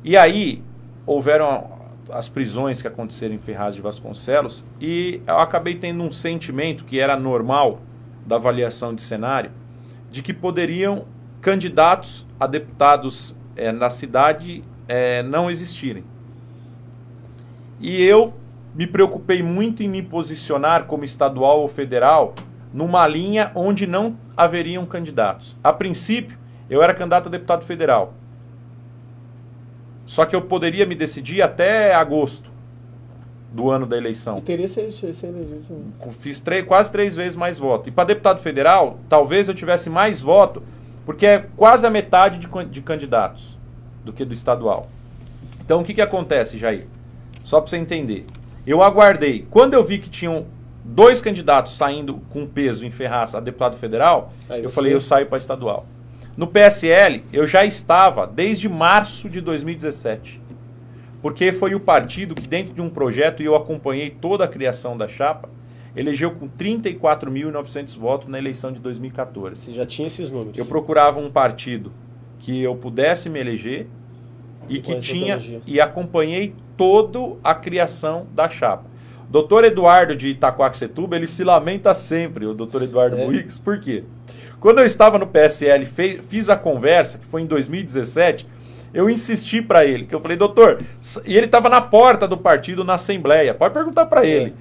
E aí houveram as prisões que aconteceram em Ferraz de Vasconcelos e eu acabei tendo um sentimento que era normal da avaliação de cenário, de que poderiam candidatos a deputados na cidade não existirem. E eu me preocupei muito em me posicionar como estadual ou federal numa linha onde não haveriam candidatos. A princípio, eu era candidato a deputado federal. Só que eu poderia me decidir até agosto do ano da eleição. E teria se eleger. Fiz quase 3 vezes mais voto. E para deputado federal, talvez eu tivesse mais voto, porque é quase a metade de candidatos do que do estadual. Então o que acontece, Jair? Só para você entender. Eu aguardei. Quando eu vi que tinham 2 candidatos saindo com peso em Ferraz a deputado federal, eu falei, eu saio para estadual. No PSL, eu já estava desde março de 2017. Porque foi o partido que, dentro de um projeto, e eu acompanhei toda a criação da chapa, elegeu com 34.900 votos na eleição de 2014. Você já tinha esses números. Eu procurava um partido que eu pudesse me eleger e que tinha, e acompanhei toda a criação da chapa. Dr. Eduardo de Itaquaquecetuba, ele se lamenta sempre, o Dr. Eduardo Buix, por quê? Quando eu estava no PSL, fiz a conversa, que foi em 2017, eu insisti para ele, que eu falei, doutor, e ele estava na porta do partido, na Assembleia, pode perguntar para ele.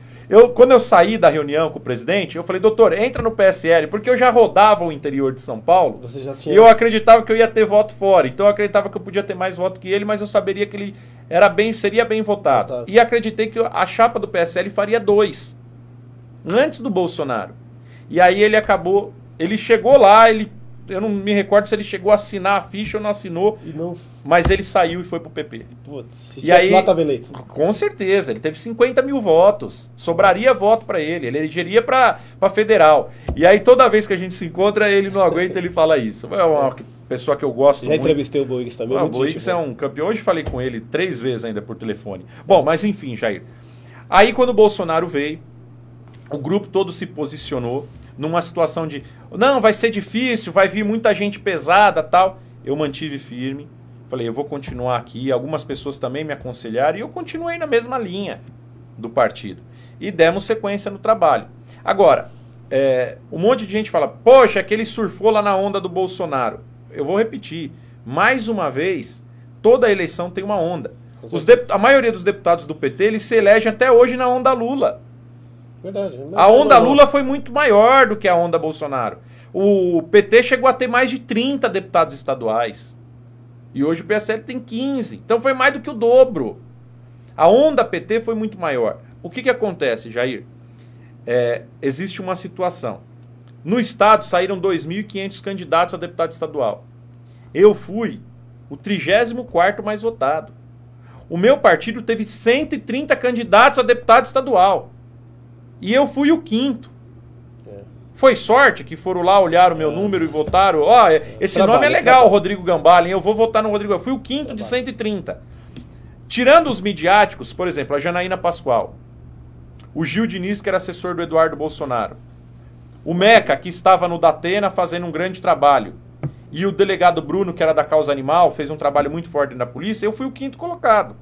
Quando eu saí da reunião com o presidente, eu falei, doutor, entra no PSL, porque eu já rodava o interior de São Paulo, e eu acreditava que eu ia ter voto fora, então eu acreditava que eu podia ter mais voto que ele, mas eu saberia que ele seria bem votado. E acreditei que a chapa do PSL faria 2, antes do Bolsonaro. E aí ele chegou lá, eu não me recordo se ele chegou a assinar a ficha ou não assinou, mas ele saiu e foi pro PP. Putz, e aí, lá tava eleito. Com certeza, ele teve 50 mil votos, sobraria voto para ele elegeria para federal. E aí toda vez que a gente se encontra, ele não aguenta, ele fala isso. É uma pessoa que eu gosto muito. Já entrevistei o Buix também. O Buix é um campeão, hoje falei com ele 3 vezes ainda por telefone. Bom, mas enfim, Jair. Aí quando o Bolsonaro veio, o grupo todo se posicionou numa situação de, não, vai ser difícil, vai vir muita gente pesada, tal. Eu mantive firme, falei, eu vou continuar aqui. Algumas pessoas também me aconselharam e eu continuei na mesma linha do partido. E demos sequência no trabalho. Agora, um monte de gente fala, poxa, aquele surfou lá na onda do Bolsonaro. Eu vou repetir, mais uma vez, toda eleição tem uma onda. A maioria dos deputados do PT, eles se elegem até hoje na onda Lula. Verdade. A onda Lula foi muito maior do que a onda Bolsonaro. O PT chegou a ter mais de 30 deputados estaduais. E hoje o PSL tem 15. Então foi mais do que o dobro. A onda PT foi muito maior. O que acontece, Jair? Existe uma situação. No estado saíram 2.500 candidatos a deputado estadual. Eu fui o 34º mais votado. O meu partido teve 130 candidatos a deputado estadual. E eu fui o 5º. Foi sorte que foram lá, olharam o meu número e votaram. Esse nome é legal, Rodrigo Gambale, hein? Eu vou votar no Rodrigo. Eu fui o 5º de 130. Tirando os midiáticos, por exemplo, a Janaína Pascoal, o Gil Diniz, que era assessor do Eduardo Bolsonaro, o Meca, que estava no Datena fazendo um grande trabalho, e o delegado Bruno, que era da Causa Animal, fez um trabalho muito forte na polícia, eu fui o 5º colocado.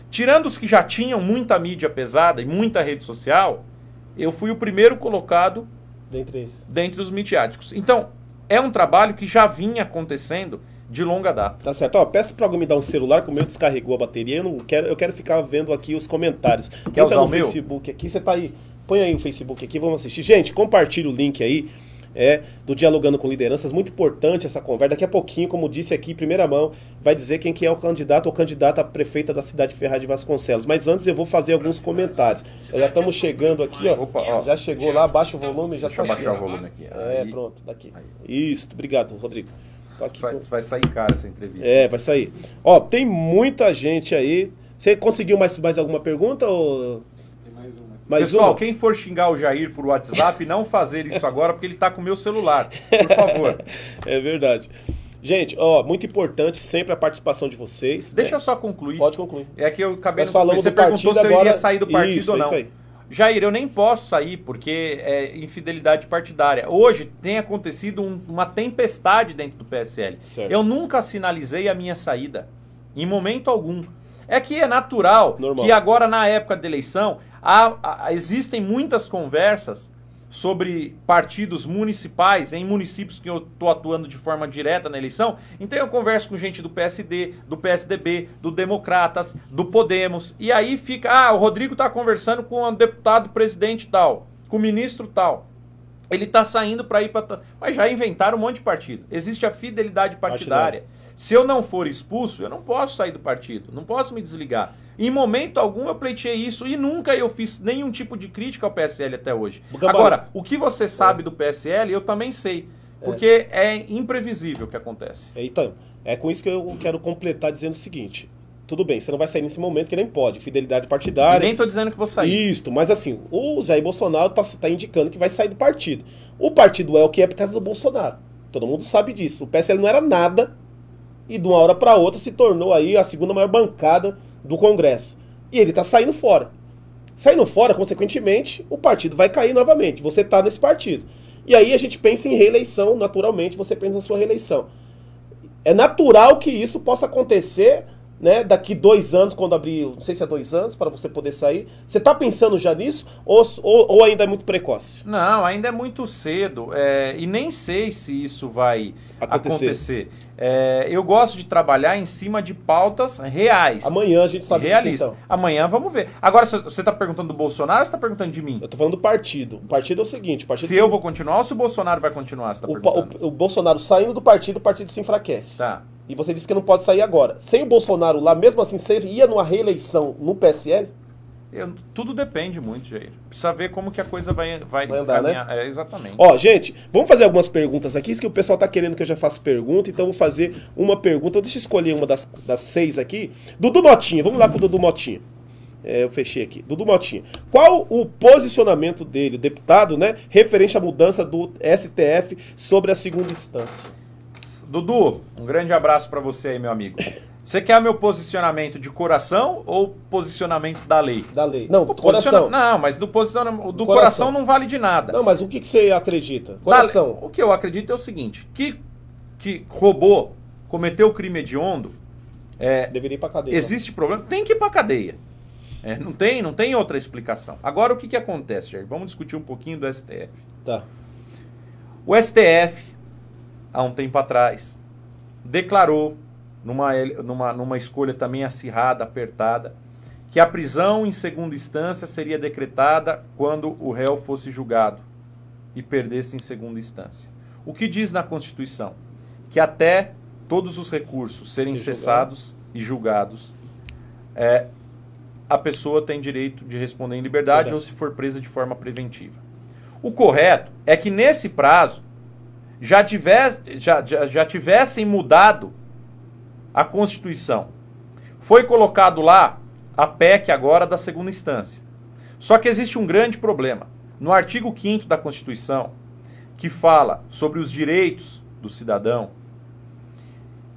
Tirando os que já tinham muita mídia pesada e muita rede social, eu fui o primeiro colocado dentre os midiáticos. Então, é um trabalho que já vinha acontecendo de longa data. Tá certo. Peço para alguém me dar um celular, que o meu descarregou a bateria. Eu quero ficar vendo aqui os comentários. Quer usar o meu? Facebook aqui, você tá aí. Põe aí o Facebook aqui, vamos assistir. Gente, compartilha o link aí. Do Dialogando com Lideranças, muito importante essa conversa. Daqui a pouquinho, como disse aqui, em primeira mão, vai dizer quem que é o candidato ou candidata a prefeita da cidade de Ferraz de Vasconcelos. Mas antes eu vou fazer alguns comentários. Já estamos chegando aqui, ó. Opa, já chegou lá, baixa o volume. Deixa eu baixar o volume aqui. Pronto, daqui. Isso, obrigado, Rodrigo. Tô aqui vai sair cara essa entrevista. Vai sair. Tem muita gente aí. Você conseguiu mais alguma pergunta ou... Pessoal, quem for xingar o Jair por WhatsApp, não fazer isso agora, porque ele está com o meu celular. Por favor. É verdade. Gente, muito importante sempre a participação de vocês. Deixa eu só concluir. Pode concluir. É que eu acabei de concluir. Você perguntou se eu iria sair do partido ou não. Isso aí. Jair, eu nem posso sair porque é infidelidade partidária. Hoje tem acontecido uma tempestade dentro do PSL. Certo. Eu nunca sinalizei a minha saída, em momento algum. É que é natural que agora, na época da eleição, existem muitas conversas sobre partidos municipais em municípios que eu estou atuando de forma direta na eleição. Então eu converso com gente do PSD, do PSDB, do Democratas, do Podemos. E aí fica, o Rodrigo está conversando com o deputado presidente tal, com o ministro tal. Ele está saindo para ir para... Mas já inventaram um monte de partido. Existe a fidelidade partidária. Se eu não for expulso, eu não posso sair do partido, não posso me desligar. Em momento algum eu pleiteei isso e nunca eu fiz nenhum tipo de crítica ao PSL até hoje. Agora, o que você sabe do PSL, eu também sei, porque é imprevisível o que acontece. Então, é com isso que eu quero completar dizendo o seguinte. Tudo bem, você não vai sair nesse momento, que nem pode, fidelidade partidária. E nem estou dizendo que vou sair. Isso, mas assim, o Jair Bolsonaro tá indicando que vai sair do partido. O partido é o que é por causa do Bolsonaro. Todo mundo sabe disso. O PSL não era nada. E de uma hora para outra se tornou aí a segunda maior bancada do Congresso. E ele está saindo fora. Saindo fora, consequentemente, o partido vai cair novamente. Você está nesse partido. E aí a gente pensa em reeleição, naturalmente, você pensa na sua reeleição. É natural que isso possa acontecer, né, daqui 2 anos, quando abrir, não sei se é 2 anos, para você poder sair. Você está pensando já nisso ou ainda é muito precoce? Não, ainda é muito cedo. E nem sei se isso vai acontecer. Eu gosto de trabalhar em cima de pautas reais. Amanhã a gente sabe realista. Então. Amanhã vamos ver. Agora, você está perguntando do Bolsonaro ou você está perguntando de mim? Eu estou falando do partido. O partido é o seguinte... Se eu vou continuar ou se o Bolsonaro vai continuar, você tá perguntando? O Bolsonaro saindo do partido, o partido se enfraquece. Tá. E você disse que não pode sair agora. Sem o Bolsonaro lá, mesmo assim, você ia numa reeleição no PSL? Tudo depende muito, Jair. Precisa ver como que a coisa vai andar, caminhar. né? Exatamente. Gente, vamos fazer algumas perguntas aqui, que o pessoal tá querendo que eu já faça pergunta, então vou fazer uma pergunta. Deixa eu escolher uma das 6 aqui. Dudu Motinha, vamos lá com o Dudu Motinha. Eu fechei aqui. Dudu Motinha. Qual o posicionamento dele, o deputado, né, referente à mudança do STF sobre a segunda instância? Dudu, um grande abraço para você aí, meu amigo. Você quer meu posicionamento de coração ou posicionamento da lei? Da lei. Não, do coração. Não, mas do coração não vale de nada. Não, mas o que você acredita? Coração. O que eu acredito é o seguinte, que roubou, cometeu crime hediondo, deveria ir pra cadeia. Existe problema, tem que ir pra cadeia. Não tem outra explicação. Agora, o que acontece, Jair? Vamos discutir um pouquinho do STF. Tá. O STF, há um tempo atrás, declarou numa escolha também acirrada, apertada, que a prisão em segunda instância seria decretada quando o réu fosse julgado e perdesse em segunda instância. O que diz na Constituição? Que até todos os recursos serem cessados e julgados, a pessoa tem direito de responder em liberdade ou se for presa de forma preventiva. O correto é que nesse prazo já tivessem mudado a Constituição. Foi colocado lá a PEC agora da segunda instância. Só que existe um grande problema. No artigo 5º da Constituição, que fala sobre os direitos do cidadão,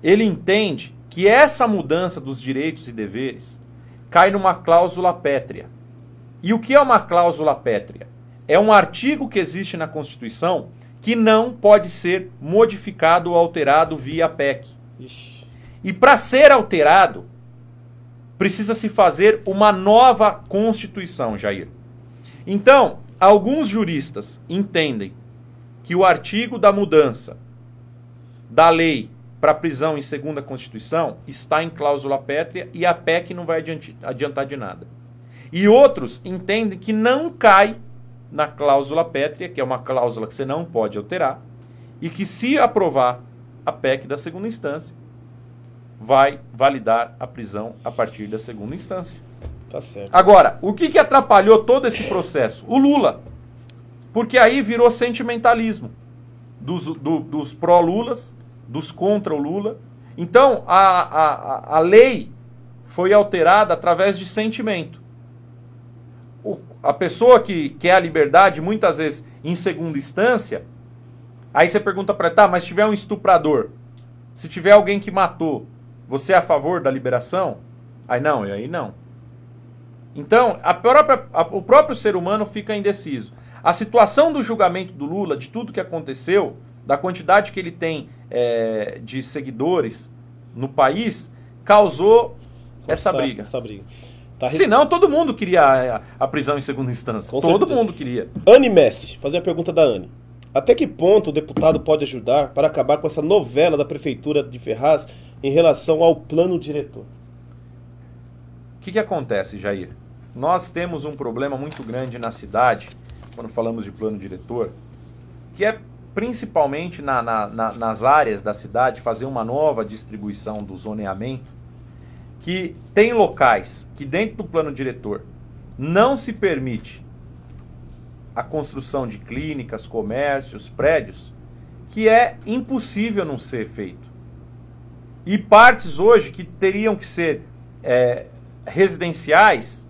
ele entende que essa mudança dos direitos e deveres cai numa cláusula pétrea. E o que é uma cláusula pétrea? É um artigo que existe na Constituição que não pode ser modificado ou alterado via PEC. Ixi. E para ser alterado, precisa se fazer uma nova Constituição, Jair. Então, alguns juristas entendem que o artigo da mudança da lei para prisão em segunda Constituição está em cláusula pétrea e a PEC não vai adiantar de nada. E outros entendem que não cai na cláusula pétrea, que é uma cláusula que você não pode alterar, e que se aprovar a PEC da segunda instância, vai validar a prisão a partir da segunda instância. Tá certo. Agora, o que atrapalhou todo esse processo? O Lula. Porque aí virou sentimentalismo dos pró-Lulas, dos contra o Lula. Então, a lei foi alterada através de sentimento. A pessoa que quer a liberdade, muitas vezes em segunda instância, aí você pergunta para ele, tá, mas se tiver um estuprador, se tiver alguém que matou, você é a favor da liberação? Aí não. Então, o próprio ser humano fica indeciso. A situação do julgamento do Lula, de tudo que aconteceu, da quantidade que ele tem de seguidores no país, causou essa briga. Senão, todo mundo queria a prisão em segunda instância. Todo mundo queria. Anne Messi, fazer a pergunta da Anne. Até que ponto o deputado pode ajudar para acabar com essa novela da Prefeitura de Ferraz em relação ao plano diretor? O que acontece, Jair? Nós temos um problema muito grande na cidade, quando falamos de plano diretor, que é principalmente nas áreas da cidade, fazer uma nova distribuição do zoneamento, que tem locais que dentro do plano diretor não se permite a construção de clínicas, comércios, prédios, que é impossível não ser feito. E partes hoje que teriam que ser residenciais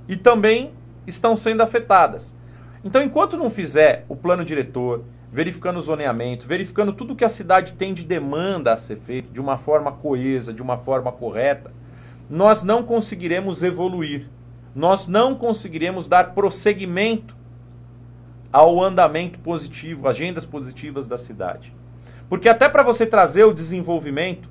e também estão sendo afetadas. Então, enquanto não fizer o plano diretor, verificando o zoneamento, verificando tudo que a cidade tem de demanda a ser feito de uma forma coesa, de uma forma correta, nós não conseguiremos evoluir. Nós não conseguiremos dar prosseguimento ao andamento positivo, agendas positivas da cidade. Porque até para você trazer o desenvolvimento,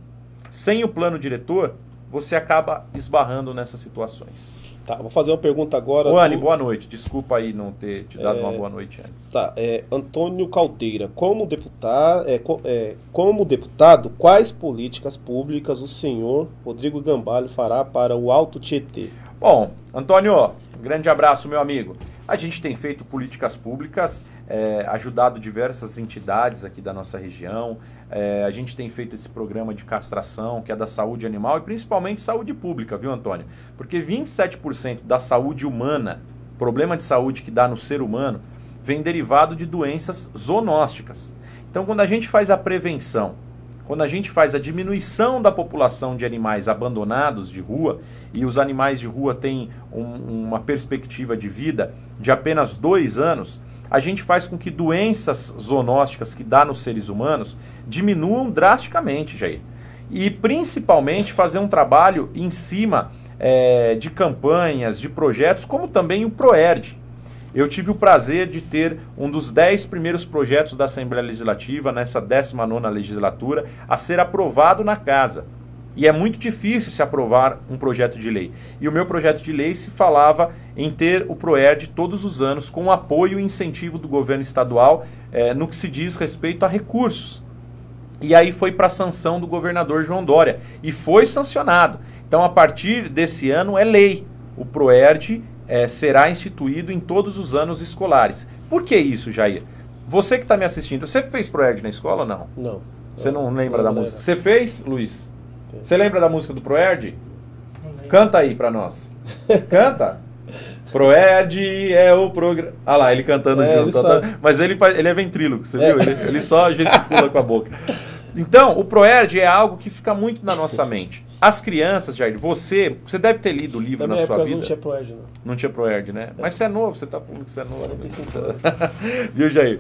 sem o plano diretor, você acaba esbarrando nessas situações. Tá, vou fazer uma pergunta agora. Anne, boa noite. Desculpa aí não ter te dado uma boa noite antes. Tá, Antônio Caldeira, como deputado, quais políticas públicas o senhor Rodrigo Gambalho fará para o Alto Tietê? Bom, Antônio, um grande abraço, meu amigo. A gente tem feito políticas públicas, ajudado diversas entidades aqui da nossa região. A gente tem feito esse programa de castração, que é da saúde animal e principalmente saúde pública, viu, Antônio? Porque 27% da saúde humana, problema de saúde que dá no ser humano, vem derivado de doenças zoonósticas. Então, quando a gente faz a prevenção, quando a gente faz a diminuição da população de animais abandonados de rua, e os animais de rua têm uma perspectiva de vida de apenas 2 anos, a gente faz com que doenças zoonósticas que dá nos seres humanos diminuam drasticamente, Jair. E principalmente fazer um trabalho em cima de campanhas, de projetos, como também o PROERD. Eu tive o prazer de ter um dos 10 primeiros projetos da Assembleia Legislativa, nessa 19ª legislatura, a ser aprovado na casa. E é muito difícil se aprovar um projeto de lei. E o meu projeto de lei se falava em ter o PROERD todos os anos, com apoio e incentivo do governo estadual no que se diz respeito a recursos. E aí foi para a sanção do governador João Dória. E foi sancionado. Então, a partir desse ano, é lei. O ProERD será instituído em todos os anos escolares. Por que isso, Jair? Você que está me assistindo, você fez ProERD na escola ou não? Não. Você não lembra da música? Você fez, Luiz? Você lembra da música do ProERD? Canta aí para nós. Canta. ProERD é o programa... Ah lá, ele cantando junto. Mas ele é ventríloco, você viu? Ele só gesticula com a boca. Então, o ProERD é algo que fica muito na nossa mente. As crianças, Jair, você deve ter lido o livro na sua vida. Não tinha ProERD, não. Não tinha ProERD, né? Mas você é novo, você tá falando que você é novo. 45 anos. Viu, Jair?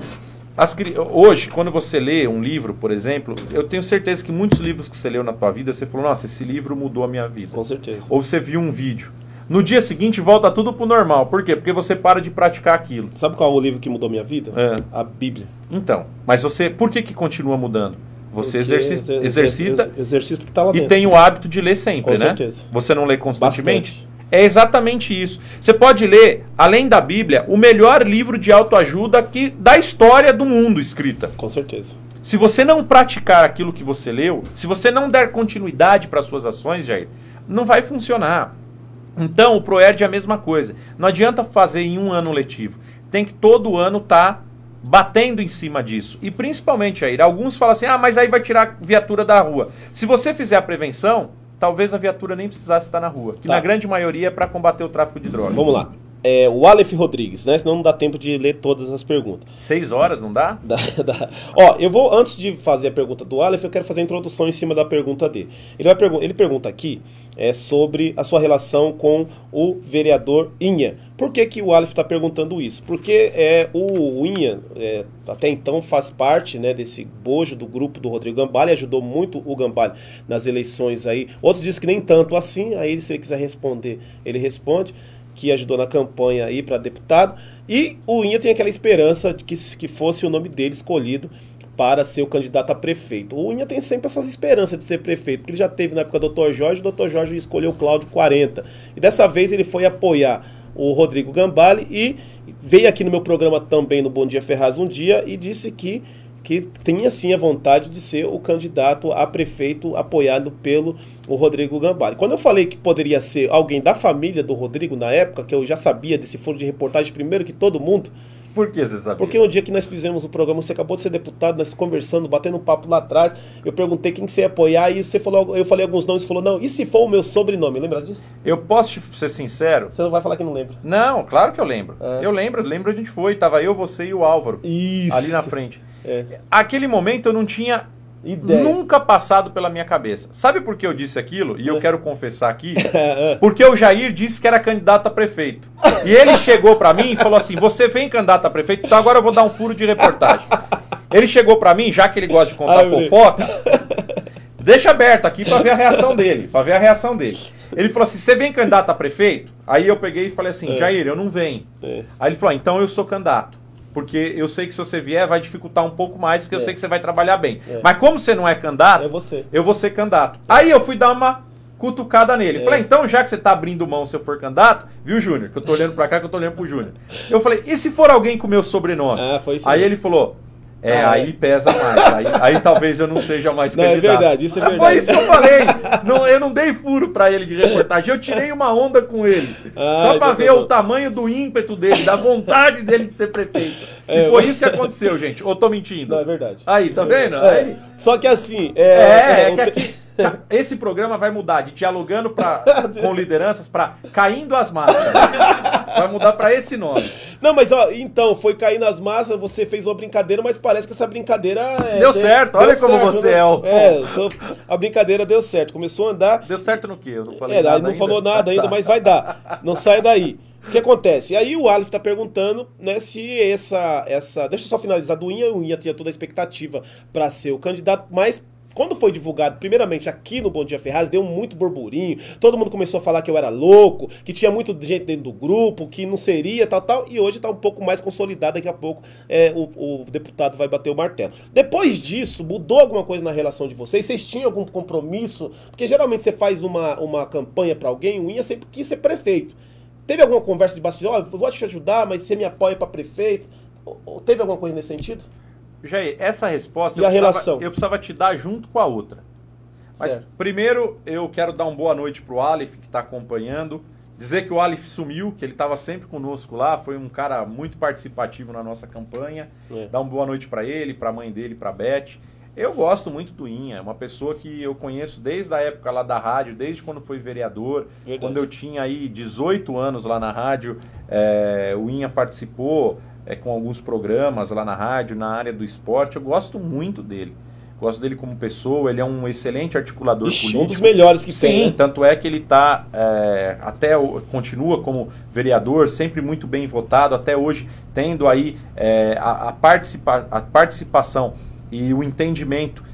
Hoje, quando você lê um livro, por exemplo, eu tenho certeza que muitos livros que você leu na tua vida, você falou, nossa, esse livro mudou a minha vida. Com certeza. Ou você viu um vídeo. No dia seguinte, volta tudo pro normal. Por quê? Porque você para de praticar aquilo. Sabe qual é o livro que mudou minha vida? A Bíblia. Então, mas por que continua mudando? Você exercita exercita que tá lá dentro. E tem o hábito de ler sempre, Com né? certeza. Você não lê constantemente? Bastante. É exatamente isso. Você pode ler, além da Bíblia, o melhor livro de autoajuda da história do mundo escrita. Com certeza. Se você não praticar aquilo que você leu, se você não der continuidade para as suas ações, Jair, não vai funcionar. Então, o ProERD é a mesma coisa. Não adianta fazer em um ano letivo. Tem que todo ano estar batendo em cima disso. E principalmente, Jair, alguns falam assim, mas aí vai tirar a viatura da rua. Se você fizer a prevenção, talvez a viatura nem precisasse estar na rua. Que na grande maioria é para combater o tráfico de drogas. Vamos lá. O Aleph Rodrigues, né? Senão não dá tempo de ler todas as perguntas. 6 horas, não dá? Dá. Ó, eu vou, antes de fazer a pergunta do Aleph, eu quero fazer a introdução em cima da pergunta dele. Ele pergunta aqui sobre a sua relação com o vereador Inha. Por que o Aleph está perguntando isso? Porque o Inha, até então, faz parte, né, desse bojo do grupo do Rodrigo Gambale, ajudou muito o Gambale nas eleições aí. Outros dizem que nem tanto assim, aí se ele quiser responder, ele responde, que ajudou na campanha aí para deputado. E o Inha tem aquela esperança de que fosse o nome dele escolhido para ser o candidato a prefeito. O Inha tem sempre essas esperanças de ser prefeito, porque ele já teve na época do Dr. Jorge, o Dr. Jorge escolheu o Cláudio 40. E dessa vez ele foi apoiar o Rodrigo Gambale e veio aqui no meu programa também, no Bom Dia Ferraz, um dia, e disse que tinha sim a vontade de ser o candidato a prefeito apoiado pelo Rodrigo Gambale. Quando eu falei que poderia ser alguém da família do Rodrigo na época, que eu já sabia desse furo de reportagem primeiro que todo mundo. Por que você sabia? Porque um dia que nós fizemos o programa, você acabou de ser deputado, nós conversando, batendo um papo lá atrás, eu perguntei quem que você ia apoiar e você falou, eu falei alguns nomes, você falou, não, e se for o meu sobrenome? Lembra disso? Eu posso ser sincero? Você não vai falar que não lembra. Não, claro que eu lembro. Eu lembro onde a gente foi, tava eu, você e o Álvaro. Isso. Ali na frente. Aquele momento eu não tinha ideia. Nunca passado pela minha cabeça. Sabe por que eu disse aquilo? E eu quero confessar aqui. Porque o Jair disse que era candidato a prefeito. E ele chegou pra mim e falou assim, você vem candidato a prefeito, então agora eu vou dar um furo de reportagem. Ele chegou pra mim, já que ele gosta de contar fofoca, deixa aberto aqui pra ver a reação dele. Ele falou assim, você vem candidato a prefeito? Aí eu peguei e falei assim, Jair, eu não venho. Aí ele falou, então eu sou candidato. Porque eu sei que se você vier vai dificultar um pouco mais, porque eu sei que você vai trabalhar bem. Mas como você não é candidato, eu vou ser candidato. Aí eu fui dar uma cutucada nele. Falei, então já que você tá abrindo mão se eu for candidato, viu, Júnior? Que eu tô olhando pra cá, que eu tô olhando pro Júnior. Eu falei, e se for alguém com meu sobrenome? Foi isso aí ele falou, aí pesa mais. Aí talvez eu não seja mais candidato. É verdade, isso é verdade. Foi isso que eu falei. Eu não dei furo pra ele de reportagem. Eu tirei uma onda com ele. Só pra ver o tamanho do ímpeto dele, da vontade dele de ser prefeito. E foi isso que aconteceu, gente. Ou tô mentindo? Não, é verdade. Aí, tá vendo? Aí. Só que assim... que aqui... Esse programa vai mudar de dialogando com lideranças para caindo as máscaras. Vai mudar para esse nome. Não, mas então, foi cair nas massas, você fez uma brincadeira, mas parece que essa brincadeira... deu certo, olha como certo, você né? A brincadeira deu certo, começou a andar... Deu certo no quê? Eu não falei nada não falou nada ainda, mas vai dar. Não sai daí. O que acontece? E aí o Aleph está perguntando, né, se essa... Deixa eu só finalizar do Inha. O Inha tinha toda a expectativa para ser o candidato, mas... Quando foi divulgado, primeiramente aqui no Bom Dia Ferraz, deu muito burburinho, todo mundo começou a falar que eu era louco, que tinha muita gente dentro do grupo, que não seria, tal, e hoje está um pouco mais consolidado, daqui a pouco o deputado vai bater o martelo. Depois disso, mudou alguma coisa na relação de vocês? Vocês tinham algum compromisso? Porque geralmente você faz uma campanha para alguém, o Inha sempre quis ser prefeito. Teve alguma conversa de bastidor? Eu vou te ajudar, mas você me apoia para prefeito? Ou teve alguma coisa nesse sentido? Jair, essa resposta E a relação? Eu precisava te dar junto com a outra. Mas primeiro eu quero dar uma boa noite para o Aleph, que está acompanhando. Dizer que o Aleph sumiu, que ele estava sempre conosco lá, foi um cara muito participativo na nossa campanha. Dar uma boa noite para ele, para a mãe dele, para a Beth. Eu gosto muito do Inha, é uma pessoa que eu conheço desde a época lá da rádio, desde quando foi vereador. Verdade. Quando eu tinha aí 18 anos lá na rádio, o Inha participou com alguns programas lá na rádio, na área do esporte. Eu gosto muito dele. Gosto dele como pessoa, ele é um excelente articulador político. Um dos melhores que tem. Sim, tanto é que ele está, continua como vereador, sempre muito bem votado, até hoje tendo aí a participação e o entendimento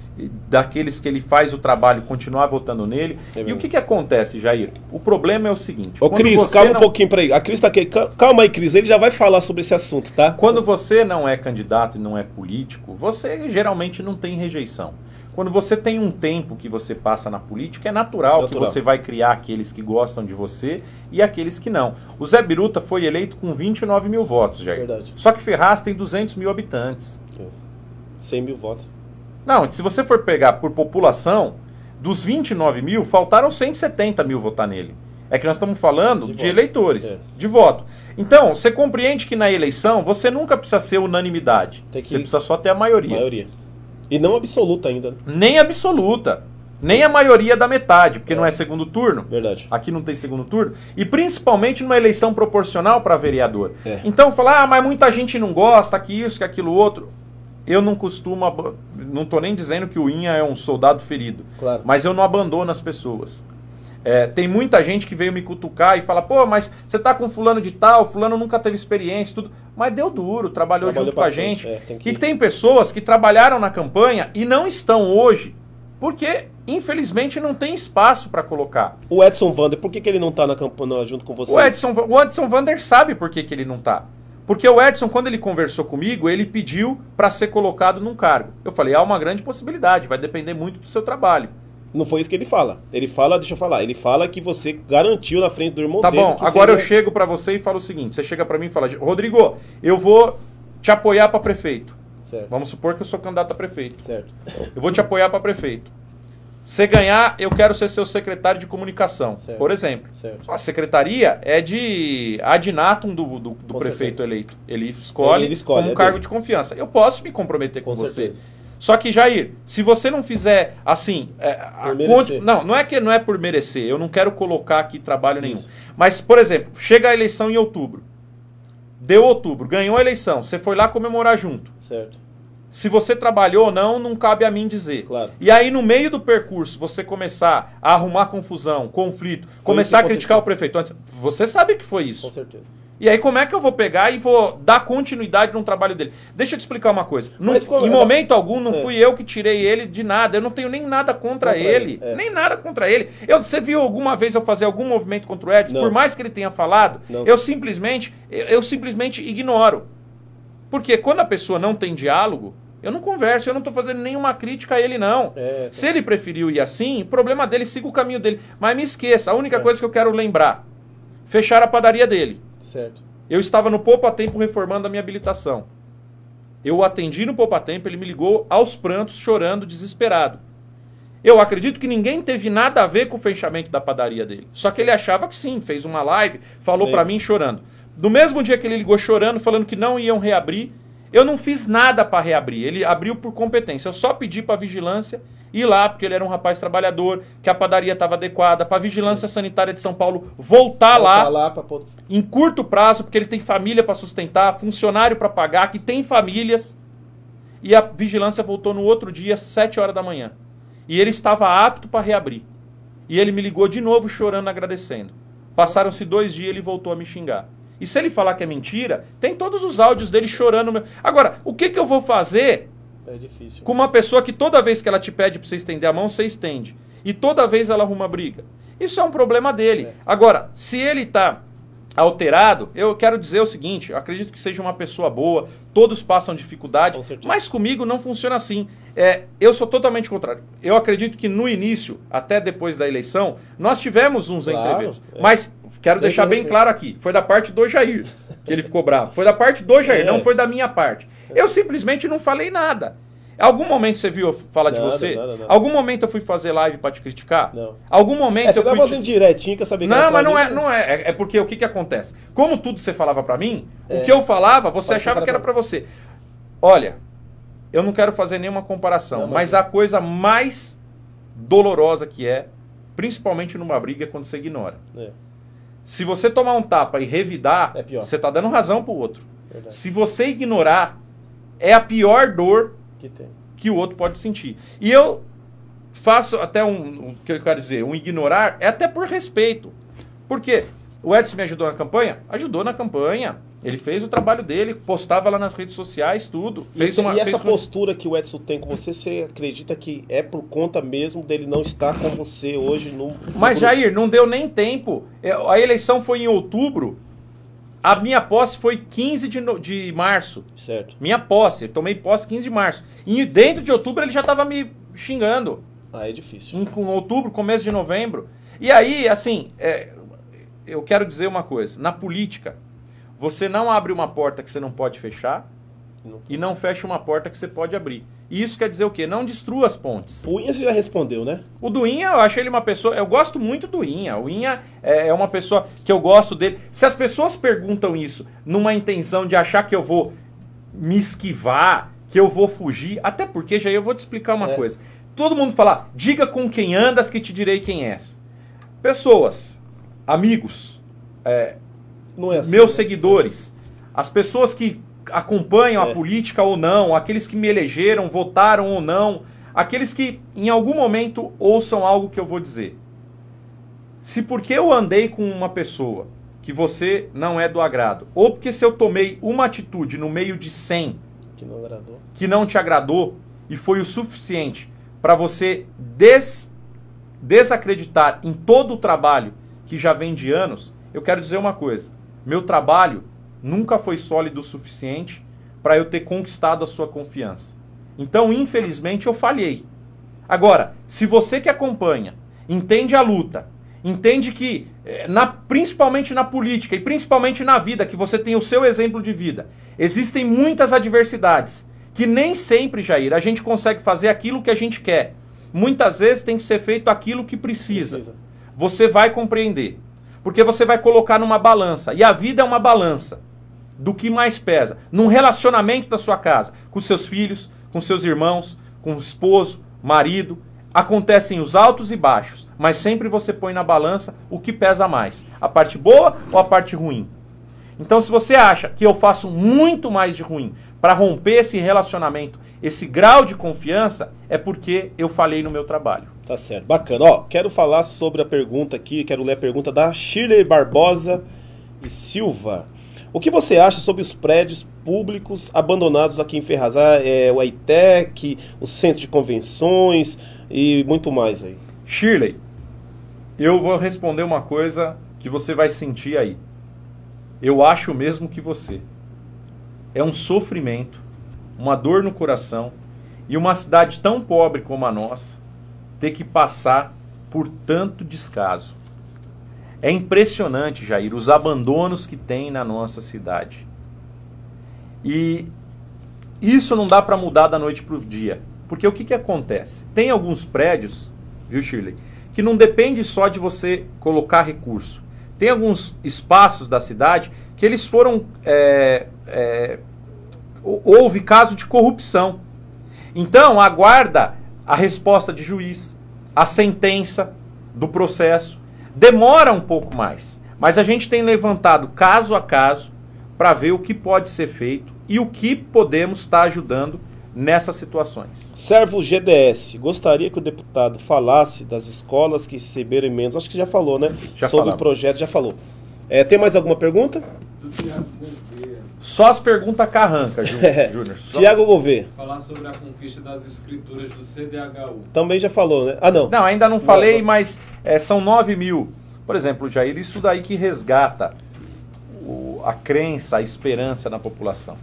daqueles que ele faz o trabalho, continuar votando nele. E o que acontece, Jair? O problema é o seguinte... Ô Cris, calma um pouquinho para aí. A Cris tá aqui. Calma aí, Cris. Ele já vai falar sobre esse assunto, tá? Quando você não é candidato e não é político, você geralmente não tem rejeição. Quando você tem um tempo que você passa na política, é natural que você vai criar aqueles que gostam de você e aqueles que não. O Zé Biruta foi eleito com 29 mil votos, Jair. Verdade. Só que Ferraz tem 200 mil habitantes. 100 mil votos. Não, se você for pegar por população, dos 29 mil, faltaram 170 mil votar nele. É que nós estamos falando de eleitores, de voto. Então, você compreende que na eleição, você nunca precisa ser unanimidade. Você precisa só ter a maioria. E não absoluta ainda. Nem absoluta. Nem a maioria da metade, porque não é segundo turno. Verdade. Aqui não tem segundo turno. E principalmente numa eleição proporcional para vereador. Então, falar, mas muita gente não gosta, que isso, que aquilo outro... Eu não costumo, não estou nem dizendo que o Inha é um soldado ferido, mas eu não abandono as pessoas. Tem muita gente que veio me cutucar e fala, pô, mas você tá com fulano de tal, fulano nunca teve experiência, tudo. Mas deu duro, trabalhou junto com a gente. E tem pessoas que trabalharam na campanha e não estão hoje, porque infelizmente não tem espaço para colocar. O Edson Vander, por que ele não está na campanha junto com você? O Edson Vander sabe por que ele não está. Porque o Edson, quando ele conversou comigo, ele pediu para ser colocado num cargo. Eu falei, há uma grande possibilidade, vai depender muito do seu trabalho. Não foi isso que ele fala. Ele fala, deixa eu falar, ele fala que você garantiu na frente do irmão dele. Tá bom, agora eu chego para você e falo o seguinte, você chega para mim e fala, Rodrigo, eu vou te apoiar para prefeito. Certo. Vamos supor que eu sou candidato a prefeito. Certo. Eu vou te apoiar para prefeito. Se ganhar, eu quero ser seu secretário de comunicação, por exemplo. Certo. A secretaria é de ad natum do prefeito eleito. Ele escolhe como um cargo de confiança. Eu posso me comprometer com você. Certeza. Só que, Jair, se você não fizer assim... Não é que não é por merecer. Eu não quero colocar aqui trabalho nenhum. Mas, por exemplo, chega a eleição em outubro. Deu outubro, ganhou a eleição. Você foi lá comemorar junto. Certo. Se você trabalhou ou não, não cabe a mim dizer. Claro. E aí, no meio do percurso, você começar a arrumar confusão, conflito, começar a criticar o prefeito antes, você sabe que foi isso. Com certeza. E aí, como é que eu vou pegar e vou dar continuidade no trabalho dele? Deixa eu te explicar uma coisa. Em momento algum, não fui eu que tirei ele de nada. Eu não tenho nem nada contra ele. Nem nada contra ele. Você viu alguma vez eu fazer algum movimento contra o Edson? Não. Por mais que ele tenha falado, eu simplesmente ignoro. Porque quando a pessoa não tem diálogo, eu não converso, eu não estou fazendo nenhuma crítica a ele, não. Se ele preferiu ir assim, o problema dele, siga o caminho dele. Mas me esqueça, a única coisa que eu quero lembrar, fechar a padaria dele. Certo. Eu estava no Poupa Tempo reformando a minha habilitação. Eu o atendi no Poupa Tempo, ele me ligou aos prantos, chorando, desesperado. Eu acredito que ninguém teve nada a ver com o fechamento da padaria dele. Só que ele achava que sim, fez uma live, falou para mim chorando. No mesmo dia que ele ligou chorando, falando que não iam reabrir, eu não fiz nada para reabrir. Ele abriu por competência. Eu só pedi para a vigilância ir lá, porque ele era um rapaz trabalhador, que a padaria estava adequada, para a Vigilância Sanitária de São Paulo voltar lá em curto prazo, porque ele tem família para sustentar, funcionário para pagar, que tem famílias. E a vigilância voltou no outro dia, 7 horas da manhã. E ele estava apto para reabrir. E ele me ligou de novo chorando, agradecendo. Passaram-se 2 dias e ele voltou a me xingar. E se ele falar que é mentira, tem todos os áudios dele chorando. Agora, o que eu vou fazer com uma pessoa que toda vez que ela te pede para você estender a mão, você estende? E toda vez ela arruma briga? Isso é um problema dele. Agora, se ele está alterado, eu quero dizer o seguinte, eu acredito que seja uma pessoa boa, todos passam dificuldade, mas comigo não funciona assim. Eu sou totalmente contrário. Eu acredito que no início, até depois da eleição, nós tivemos uns entrevistos, mas quero deixar bem claro aqui, foi da parte do Jair que ele ficou bravo, foi da parte do Jair, não foi da minha parte. Eu simplesmente não falei nada. Algum momento você viu eu falar de você? Nada. Algum momento eu fui fazer live pra te criticar? Não. Algum momento eu fui... Você direitinho, quer saber que não, mas não é. É porque o que acontece? Como tudo você falava pra mim, o que eu falava, você achava que era pra você. Olha, eu não quero fazer nenhuma comparação, mas a coisa mais dolorosa que é, principalmente numa briga, é quando você ignora. Se você tomar um tapa e revidar, você tá dando razão pro outro. Verdade. Se você ignorar, é a pior dor que o outro pode sentir. E eu faço até o que eu quero dizer, ignorar é até por respeito. Porque o Edson me ajudou na campanha? Ajudou na campanha. Ele fez o trabalho dele, postava lá nas redes sociais, tudo. E essa postura que o Edson tem com você, você acredita que é por conta mesmo dele não estar com você hoje no... Mas, Jair, não deu nem tempo. A eleição foi em outubro. A minha posse foi 15 de março. Certo. Minha posse. Eu tomei posse 15 de março. E dentro de outubro ele já estava me xingando. É difícil. Em outubro, começo de novembro. E aí, assim, eu quero dizer uma coisa. Na política, você não abre uma porta que você não pode fechar e não fecha uma porta que você pode abrir. E isso quer dizer o quê? Não destrua as pontes. O Inha você já respondeu, né? O do Inha, eu acho ele uma pessoa... Eu gosto muito do Inha. O Inha é uma pessoa que eu gosto dele. Se as pessoas perguntam isso numa intenção de achar que eu vou me esquivar, que eu vou fugir, até porque, já eu vou te explicar uma coisa. Todo mundo fala, diga com quem andas que te direi quem és. Pessoas, amigos, não é assim, meus seguidores, as pessoas que acompanham a política ou não, aqueles que me elegeram, votaram ou não, aqueles que em algum momento ouçam algo que eu vou dizer. Se porque eu andei com uma pessoa que você não é do agrado, ou porque se eu tomei uma atitude no meio de 100 que não te agradou e foi o suficiente para você desacreditar em todo o trabalho que já vem de anos, eu quero dizer uma coisa, meu trabalho nunca foi sólido o suficiente para eu ter conquistado a sua confiança. Então, infelizmente, eu falhei. Agora, se você que acompanha, entende a luta, entende que, principalmente na política e principalmente na vida, que você tem o seu exemplo de vida, existem muitas adversidades, que nem sempre, Jair, a gente consegue fazer aquilo que a gente quer. Muitas vezes tem que ser feito aquilo que precisa. Você vai compreender. Porque você vai colocar numa balança. E a vida é uma balança. Do que mais pesa? Num relacionamento da sua casa, com seus filhos, com seus irmãos, com o esposo, marido. Acontecem os altos e baixos, mas sempre você põe na balança o que pesa mais. A parte boa ou a parte ruim? Então, se você acha que eu faço muito mais de ruim para romper esse relacionamento, esse grau de confiança, é porque eu falhei no meu trabalho. Tá certo, bacana. Ó, quero falar sobre a pergunta aqui, quero ler a pergunta da Shirley Barbosa e Silva. O que você acha sobre os prédios públicos abandonados aqui em Ferraz? O AITEC, o Centro de Convenções e muito mais aí. Shirley, eu vou responder uma coisa que você vai sentir aí. Eu acho o mesmo que você. É um sofrimento, uma dor no coração e uma cidade tão pobre como a nossa ter que passar por tanto descaso. É impressionante, Jair, os abandonos que tem na nossa cidade. E isso não dá para mudar da noite para o dia. Porque o que acontece? Tem alguns prédios, viu, Shirley, que não depende só de você colocar recurso. Tem alguns espaços da cidade que eles foram... houve caso de corrupção. Então, aguarda a resposta de juiz, a sentença do processo. Demora um pouco mais, mas a gente tem levantado caso a caso para ver o que pode ser feito e o que podemos estar ajudando nessas situações. Servo GDS, gostaria que o deputado falasse das escolas que receberam emendas. Acho que já falou, né? Sobre o projeto, já falou. Tem mais alguma pergunta? Só as perguntas carranca, Júnior. Tiago Gouveia. Falar sobre a conquista das escrituras do CDHU. Também já falou, né? Ah, não. Não, ainda não falei, mas são 9 mil. Por exemplo, Jair, isso daí que resgata a crença, a esperança na população.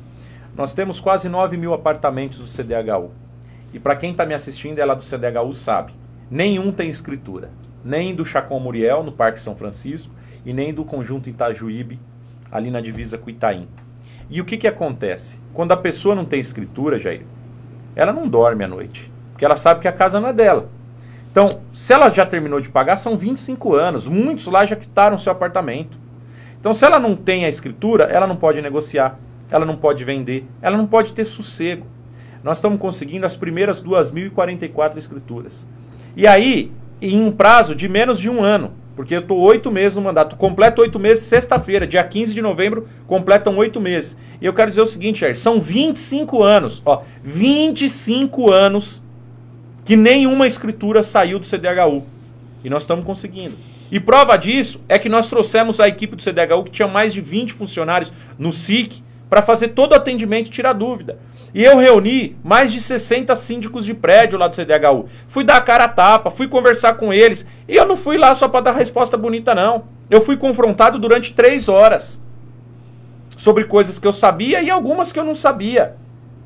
Nós temos quase 9 mil apartamentos do CDHU. E para quem está me assistindo, ela do CDHU sabe, nenhum tem escritura. Nem do Chacon Muriel, no Parque São Francisco, e nem do Conjunto Itajuíbe, ali na divisa com Itaim. E o que acontece? Quando a pessoa não tem escritura, Jair, ela não dorme à noite, porque ela sabe que a casa não é dela. Então, se ela já terminou de pagar, são 25 anos. Muitos lá já quitaram seu apartamento. Então, se ela não tem a escritura, ela não pode negociar, ela não pode vender, ela não pode ter sossego. Nós estamos conseguindo as primeiras 2.044 escrituras. E aí, em um prazo de menos de 1 ano, porque eu estou 8 meses no mandato, completo 8 meses sexta-feira, dia 15 de novembro, completam 8 meses. E eu quero dizer o seguinte, Jair, são 25 anos, ó, 25 anos que nenhuma escritura saiu do CDHU. E nós estamos conseguindo. E prova disso é que nós trouxemos a equipe do CDHU, que tinha mais de 20 funcionários no SIC, para fazer todo o atendimento e tirar dúvida. E eu reuni mais de 60 síndicos de prédio lá do CDHU. Fui dar a cara a tapa, fui conversar com eles. E eu não fui lá só para dar resposta bonita, não. Eu fui confrontado durante 3 horas sobre coisas que eu sabia e algumas que eu não sabia.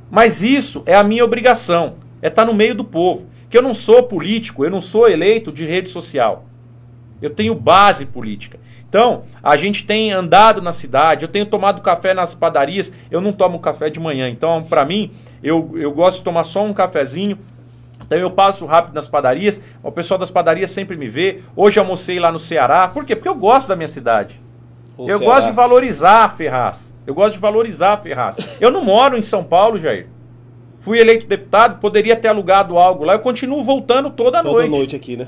Mas isso é a minha obrigação, é estar no meio do povo. Que eu não sou político, eu não sou eleito de rede social. Eu tenho base política. Então, a gente tem andado na cidade, eu tenho tomado café nas padarias, eu não tomo café de manhã. Então, para mim, eu gosto de tomar só um cafezinho. Então eu passo rápido nas padarias, o pessoal das padarias sempre me vê. Hoje almocei lá no Ceará. Por quê? Porque eu gosto da minha cidade. Eu gosto de valorizar a Ferraz. Eu gosto de valorizar a Ferraz. Eu não moro em São Paulo, Jair. Fui eleito deputado, poderia ter alugado algo lá. Eu continuo voltando toda noite. Toda noite aqui, né?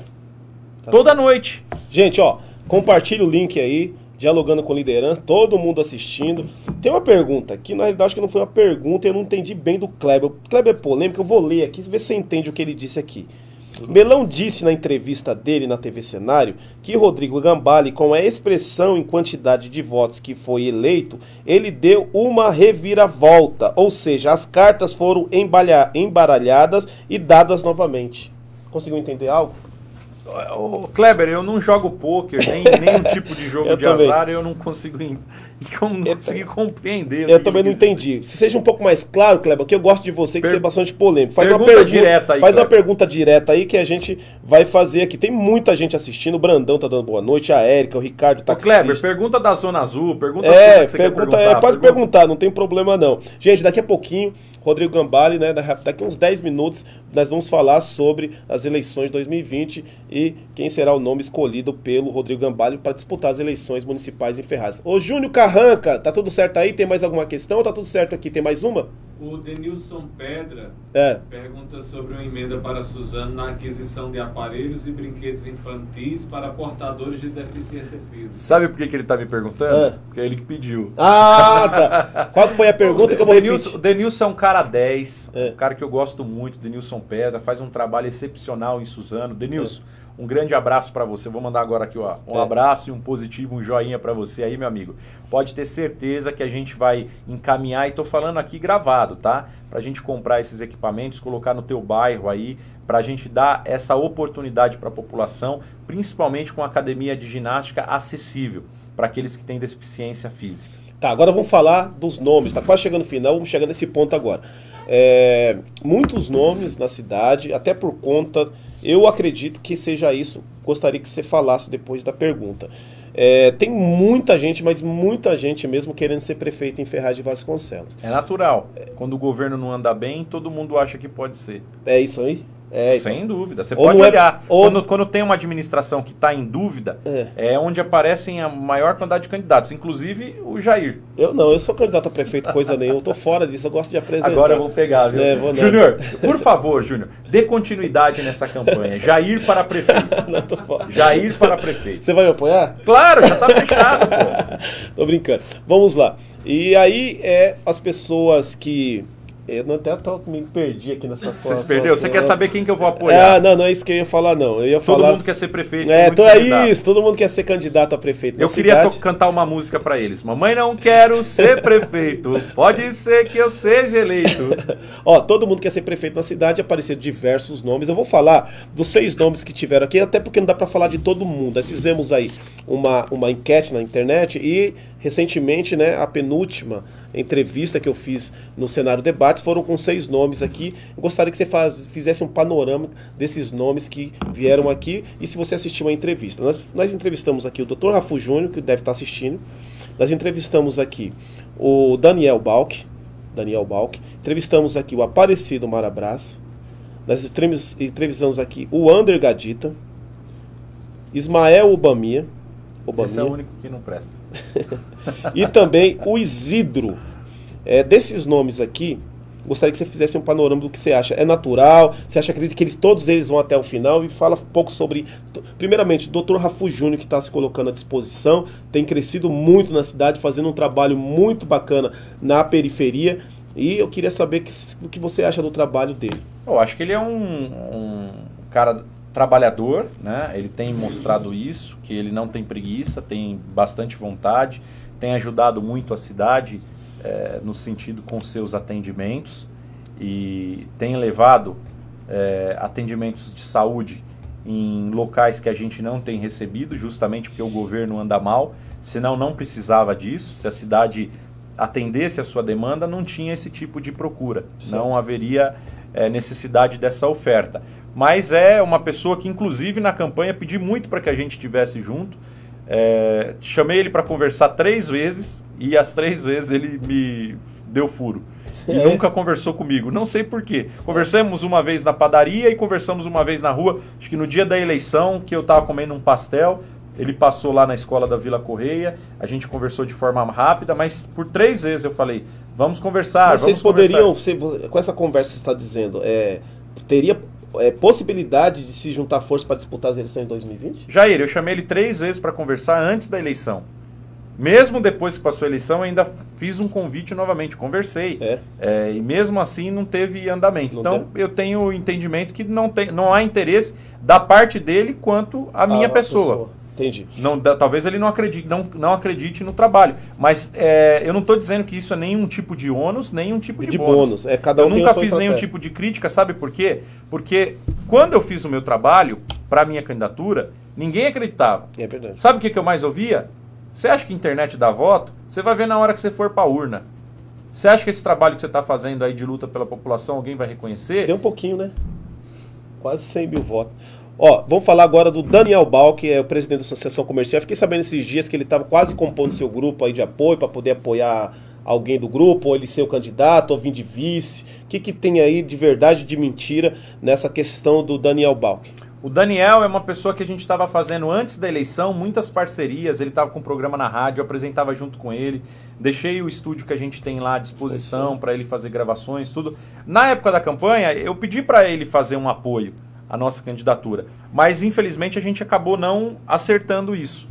Tá toda noite. Gente, ó, compartilha o link aí, dialogando com liderança, todo mundo assistindo. Tem uma pergunta aqui, na realidade acho que não foi uma pergunta, eu não entendi bem do Kleber. O Kleber é polêmico, eu vou ler aqui, ver se você entende o que ele disse aqui. Melão disse na entrevista dele na TV Cenário que Rodrigo Gambale, com a expressão em quantidade de votos que foi eleito, ele deu uma reviravolta, ou seja, as cartas foram embaralhadas e dadas novamente. Conseguiu entender algo? Ô, Kleber, eu não jogo pôquer, nem um tipo de jogo de também. Azar, eu não consigo compreender. Eu também não entendi. Se seja um pouco mais claro, Kleber, que eu gosto de você, que você é bastante polêmico. Faz pergunta direta aí. Faz uma pergunta direta aí que a gente vai fazer aqui. Tem muita gente assistindo, o Brandão tá dando boa noite, a Érica, o Ricardo tá. Kleber, pergunta da Zona Azul, pergunta as coisas que você quer perguntar. Pode perguntar, não tem problema não. Gente, daqui a pouquinho, Rodrigo Gambale, né, daqui a uns 10 minutos, nós vamos falar sobre as eleições de 2020 e quem será o nome escolhido pelo Rodrigo Gambale para disputar as eleições municipais em Ferraz. Ô Júnior Carranca, tá tudo certo aí? Tem mais alguma questão ou tá tudo certo aqui? Tem mais uma? O Denilson Pedra pergunta sobre uma emenda para Suzano na aquisição de aparelhos e brinquedos infantis para portadores de deficiência física. Sabe por que ele tá me perguntando? Porque é ele que pediu. Ah, tá. Qual foi a pergunta que eu vou repetir? O Denilson é um cara 10, um cara que eu gosto muito, Denilson Pedra, faz um trabalho excepcional em Suzano. Denilson, um grande abraço para você. Vou mandar agora aqui um abraço e um positivo, um joinha para você aí, meu amigo. Pode ter certeza que a gente vai encaminhar, e tô falando aqui gravado, tá? Pra gente comprar esses equipamentos, colocar no teu bairro aí, pra gente dar essa oportunidade para a população, principalmente com a academia de ginástica acessível para aqueles que têm deficiência física. Tá, agora vamos falar dos nomes. Tá quase chegando no final, vamos chegar nesse ponto agora. Muitos nomes na cidade, até por conta... Eu acredito que seja isso, gostaria que você falasse depois da pergunta. Tem muita gente, mas muita gente mesmo querendo ser prefeito em Ferraz de Vasconcelos. É natural. Quando o governo não anda bem, todo mundo acha que pode ser. É isso aí? Sem dúvida. Você pode olhar. Quando tem uma administração que está em dúvida, é onde aparecem a maior quantidade de candidatos, inclusive o Jair. Eu sou candidato a prefeito, coisa nenhuma. Eu tô fora disso, eu gosto de apresentar. Agora eu vou pegar, viu? Júnior, por favor, Júnior, dê continuidade nessa campanha. Jair para prefeito. Não, tô fora. Jair para prefeito. Você vai me apoiar? Claro, já tá fechado, pô. Tô brincando. Vamos lá. E aí, as pessoas que... Eu até me perdi aqui nessa situação. Você se perdeu? Você quer saber quem que eu vou apoiar? Não é isso que eu ia falar, não. Eu ia todo mundo quer ser prefeito. Todo mundo quer ser candidato a prefeito. Eu queria cantar uma música pra eles. Mamãe, não quero ser prefeito, pode ser que eu seja eleito. Todo mundo quer ser prefeito na cidade, apareceram diversos nomes. Eu vou falar dos 6 nomes que tiveram aqui, até porque não dá pra falar de todo mundo. Nós fizemos aí uma enquete na internet e recentemente, né, a penúltima entrevista que eu fiz no Cenário Debates foram com 6 nomes aqui. Eu gostaria que você fizesse um panorama desses nomes que vieram aqui e se você assistiu a entrevista. Nós entrevistamos aqui o Dr. Rafu Júnior, que deve estar assistindo. Nós entrevistamos aqui o Daniel Balk. Entrevistamos aqui o Aparecido Marabras. Nós entrevistamos aqui o Ander Gadita, Ismael Ubamia. Esse é o único que não presta. E também o Isidro. Desses nomes aqui, gostaria que você fizesse um panorama do que você acha. É natural? Você acredita que todos eles vão até o final? E fala um pouco sobre, primeiramente, o Dr. Rafu Júnior, que está se colocando à disposição, tem crescido muito na cidade, fazendo um trabalho muito bacana na periferia. E eu queria saber o que você acha do trabalho dele. Eu acho que ele é um cara trabalhador, né? Ele tem mostrado isso, que ele não tem preguiça, tem bastante vontade, tem ajudado muito a cidade no sentido com seus atendimentos e tem levado atendimentos de saúde em locais que a gente não tem recebido, justamente porque o governo anda mal, senão não precisava disso. Se a cidade atendesse a sua demanda, não tinha esse tipo de procura, sim, não haveria necessidade dessa oferta. Mas é uma pessoa que, inclusive, na campanha pedi muito para que a gente estivesse junto. Chamei ele para conversar 3 vezes e as 3 vezes ele me deu furo. E nunca conversou comigo. Não sei por quê. Conversamos uma vez na padaria e conversamos uma vez na rua. Acho que no dia da eleição, que eu estava comendo um pastel, ele passou lá na escola da Vila Correia. A gente conversou de forma rápida, mas por 3 vezes eu falei, vamos conversar, mas vamos vocês poderiam, com essa conversa que você está dizendo, teria possibilidade de se juntar força para disputar as eleições em 2020? Jair, eu chamei ele 3 vezes para conversar antes da eleição. Mesmo depois que passou a eleição, eu ainda fiz um convite novamente, conversei. E mesmo assim não teve andamento. Então eu tenho o entendimento que não há interesse da parte dele quanto a minha pessoa. Entendi. Talvez ele não acredite no trabalho. Mas eu não estou dizendo que isso é nenhum tipo de ônus, nenhum tipo de bônus. Cada um eu nunca fiz nenhum tipo de crítica, sabe por quê? Porque quando eu fiz o meu trabalho para a minha candidatura, ninguém acreditava. É verdade. Sabe o que eu mais ouvia? Você acha que a internet dá voto? Você vai ver na hora que você for para a urna. Você acha que esse trabalho que você está fazendo aí de luta pela população, alguém vai reconhecer? Tem um pouquinho, né? Quase 100 mil votos. Vamos falar agora do Daniel Balk, que é o presidente da Associação Comercial. Eu fiquei sabendo esses dias que ele estava quase compondo seu grupo aí de apoio para poder apoiar alguém do grupo, ou ele ser o candidato, ou vir de vice. O que tem aí de verdade e de mentira nessa questão do Daniel Balk? O Daniel é uma pessoa que a gente estava fazendo antes da eleição, muitas parcerias, ele estava com um programa na rádio, eu apresentava junto com ele, deixei o estúdio que a gente tem lá à disposição para ele fazer gravações, tudo. Na época da campanha, eu pedi para ele fazer um apoio à nossa candidatura, mas infelizmente a gente acabou não acertando isso.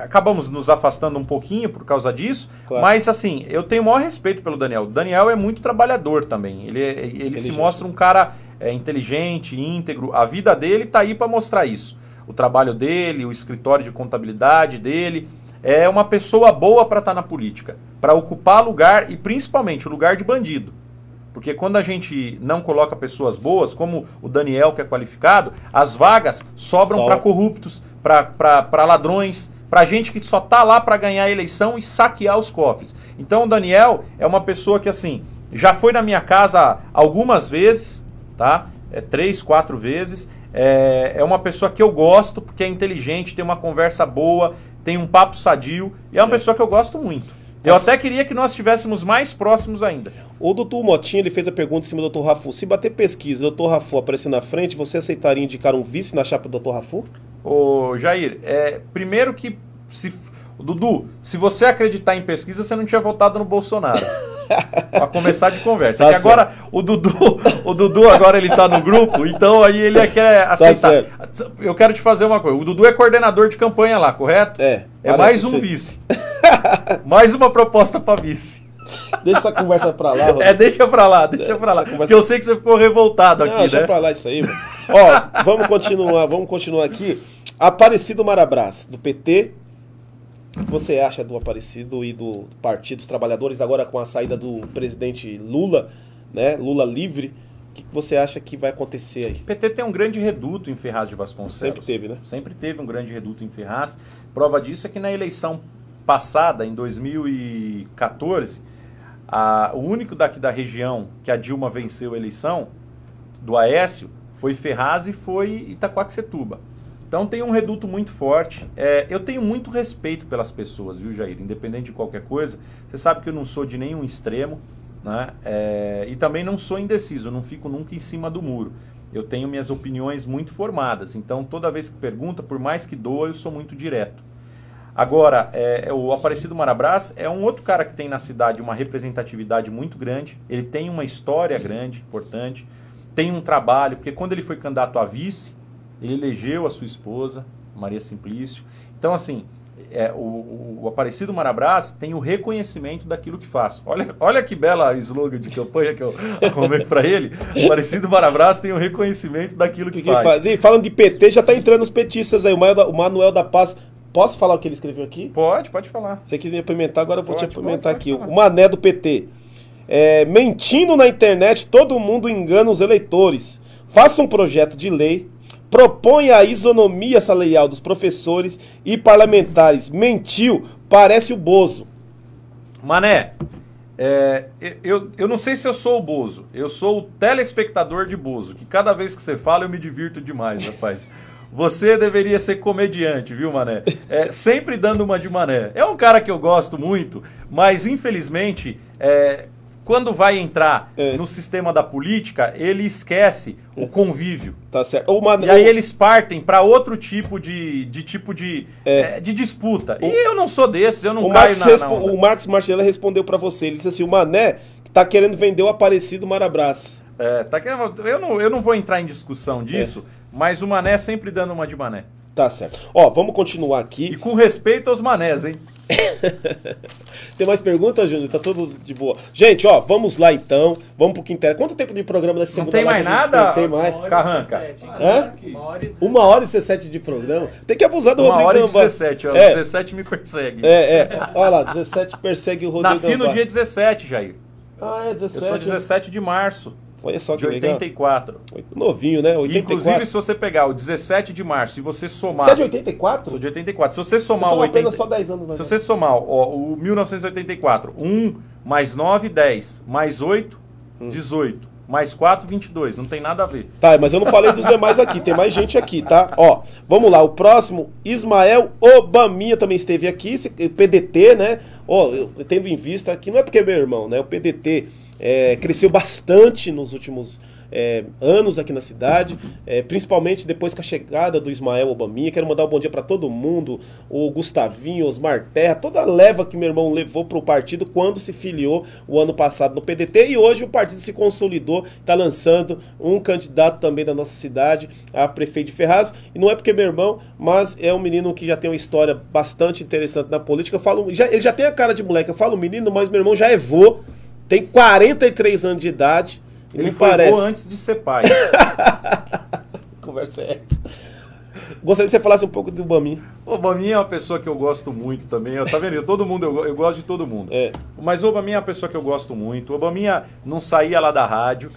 Acabamos nos afastando um pouquinho por causa disso, claro. Mas assim, eu tenho o maior respeito pelo Daniel. O Daniel é muito trabalhador também, ele se mostra um cara inteligente, íntegro, a vida dele está aí para mostrar isso. O trabalho dele, o escritório de contabilidade dele, é uma pessoa boa para estar na política, para ocupar lugar e principalmente o lugar de bandido. Porque quando a gente não coloca pessoas boas, como o Daniel que é qualificado, as vagas sobram para corruptos, para ladrões, para gente que só está lá para ganhar a eleição e saquear os cofres. Então o Daniel é uma pessoa que assim, já foi na minha casa algumas vezes, tá? 3, 4 vezes. É uma pessoa que eu gosto, porque é inteligente, tem uma conversa boa, tem um papo sadio, e é uma pessoa que eu gosto muito. Eu até queria que nós estivéssemos mais próximos ainda. O doutor Motinha, ele fez a pergunta em cima do doutor Rafu. Se bater pesquisa e o doutor Rafu aparecer na frente, você aceitaria indicar um vice na chapa do doutor Rafu? Ô, Jair, primeiro que... Dudu, se você acreditar em pesquisa, você não tinha votado no Bolsonaro. Pra começar de conversa. Tá, agora, o Dudu agora ele tá no grupo, então aí ele quer aceitar. Tá, eu quero te fazer uma coisa. O Dudu é coordenador de campanha lá, correto? É mais um vice. Mais uma proposta para vice. Deixa essa conversa pra lá, Rodrigo. Deixa pra lá. Porque eu sei que você ficou revoltado aqui, deixa pra lá isso aí, mano. Vamos continuar aqui. Aparecido Marabras, do PT. O que você acha do Aparecido e do Partido dos Trabalhadores, agora com a saída do presidente Lula, né? Lula livre? O que você acha que vai acontecer aí? O PT tem um grande reduto em Ferraz de Vasconcelos. Sempre teve, né? Sempre teve um grande reduto em Ferraz. Prova disso é que na eleição passada, em 2014, o único daqui da região que a Dilma venceu a eleição, do Aécio, foi Ferraz e foi Itaquaquecetuba. Então tem um reduto muito forte. Eu tenho muito respeito pelas pessoas, viu, Jair? Independente de qualquer coisa. Você sabe que eu não sou de nenhum extremo, né? E também não sou indeciso, eu não fico nunca em cima do muro. Eu tenho minhas opiniões muito formadas. Então toda vez que pergunta, por mais que doa, eu sou muito direto. Agora, o Aparecido Marabras é um outro cara que tem na cidade uma representatividade muito grande. Ele tem uma história grande, importante. Tem um trabalho, porque quando ele foi candidato a vice, ele elegeu a sua esposa, Maria Simplício. Então, assim, o Aparecido Marabras tem o reconhecimento daquilo que faz. Olha que bela slogan de campanha que eu arrumei para ele. O Aparecido Marabras tem o reconhecimento daquilo que faz. E falando de PT, já tá entrando os petistas aí. O Manuel da Paz. Posso falar o que ele escreveu aqui? Pode falar. Você quis me apimentar, agora eu vou te apimentar aqui. O Mané do PT. Mentindo na internet, todo mundo engana os eleitores. Faça um projeto de lei. Propõe a isonomia salarial dos professores e parlamentares. Mentiu, parece o Bozo. Mané, eu não sei se eu sou o Bozo. Eu sou o telespectador de Bozo, que cada vez que você fala eu me divirto demais, rapaz. Você deveria ser comediante, viu, Mané? Sempre dando uma de Mané. É um cara que eu gosto muito, mas infelizmente... quando vai entrar no sistema da política, ele esquece o convívio. Tá certo. E aí eles partem para outro tipo de disputa. E eu não sou desses, eu não caio na onda. O Marcos Martinelli respondeu para você. Ele disse assim, o Mané tá querendo vender o Aparecido Marabras. Eu não vou entrar em discussão disso, mas o Mané sempre dando uma de Mané. Tá certo. Ó, vamos continuar aqui. E com respeito aos manés, hein? Tem mais perguntas, Júnior? Tá tudo de boa. Gente, ó, vamos lá então. Vamos pro que interessa. Quanto tempo de programa dessa segunda? Não tem mais nada? Não tem mais. Carranca. 1h17 de programa. Tem que abusar do Rodrigo. 1h17, ó. 17 me persegue. Olha lá, 17 persegue o Rodrigo. Nasci no dia 17, Jair. É 17. Eu sou 17 de março. Olha só que de 84. Legal. Novinho, né? 84. Inclusive, se você pegar o 17 de março e você somar... Você é de 84? Sou de 84. Se você somar o 80... só 10 anos mais. Se você somar o 1984, 1 mais 9, 10, mais 8, 18, mais 4, 22. Não tem nada a ver. Tá, mas eu não falei dos demais aqui. Tem mais gente aqui, tá? Ó, vamos lá. O próximo, Ismael Obaminha também esteve aqui. PDT, né? Ó, eu tendo em vista aqui, não é porque é meu irmão, né? O PDT... cresceu bastante nos últimos anos aqui na cidade, principalmente depois com a chegada do Ismael Obaminha. Quero mandar um bom dia para todo mundo, o Gustavinho, Osmar Terra, toda a leva que meu irmão levou para o partido quando se filiou o ano passado no PDT, e hoje o partido se consolidou, está lançando um candidato também da nossa cidade, a prefeito de Ferraz, e não é porque é meu irmão, mas é um menino que já tem uma história bastante interessante na política. Ele já tem a cara de moleque, eu falo menino, mas meu irmão já é vô, tem 43 anos de idade. Ele foi vô antes de ser pai. Conversa é essa. Gostaria que você falasse um pouco do Obaminha. O Obaminha é uma pessoa que eu gosto muito também. Tá vendo? Todo mundo, eu gosto de todo mundo. Mas o Obaminha é uma pessoa que eu gosto muito. O Obaminha não saía lá da rádio.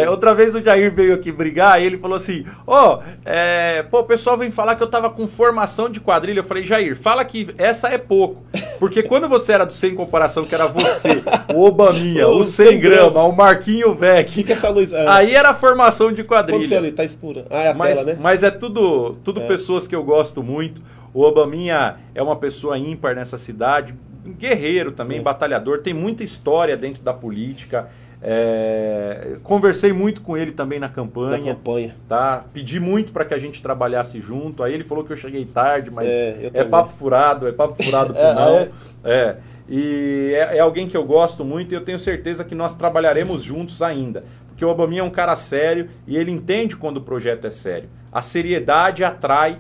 Outra vez o Jair veio aqui brigar e ele falou assim, o pessoal vem falar que eu tava com formação de quadrilha. Eu falei, Jair, fala que essa é pouco. Porque quando você era do Sem Comparação, que era você, o Obaminha, o 100 grama, o Marquinho Vec. Fica essa luz. Aí era a formação de quadrilha. Quando você ali, tá escura. É a tela, né? Mas é tudo pessoas que eu gosto muito. O Obaminha é uma pessoa ímpar nessa cidade, guerreiro também, batalhador, tem muita história dentro da política. Conversei muito com ele também na campanha. Tá? Pedi muito para que a gente trabalhasse junto. Aí ele falou que eu cheguei tarde, mas papo furado por não. E é alguém que eu gosto muito e eu tenho certeza que nós trabalharemos juntos ainda. Porque o Obaminha é um cara sério e ele entende quando o projeto é sério. A seriedade atrai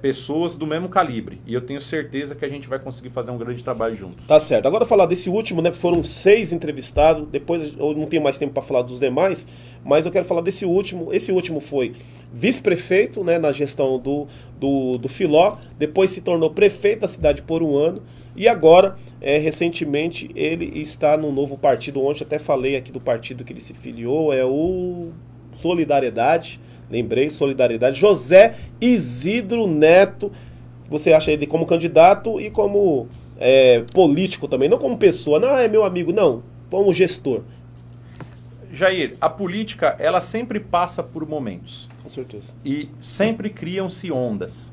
pessoas do mesmo calibre. E eu tenho certeza que a gente vai conseguir fazer um grande trabalho juntos. Tá certo. Agora falar desse último, né? Foram 6 entrevistados. Depois eu não tenho mais tempo para falar dos demais, mas eu quero falar desse último. Esse último foi vice-prefeito, né, na gestão do Filó. Depois se tornou prefeito da cidade por 1 ano. E agora, recentemente, ele está no novo partido. Ontem até falei aqui do partido que ele se filiou. É o Solidariedade. Lembrei, Solidariedade. José Isidro Neto. Você acha ele como candidato e como político também, não como pessoa, não, é meu amigo, não, como gestor. Jair, a política, ela sempre passa por momentos. Com certeza. E sempre criam-se ondas.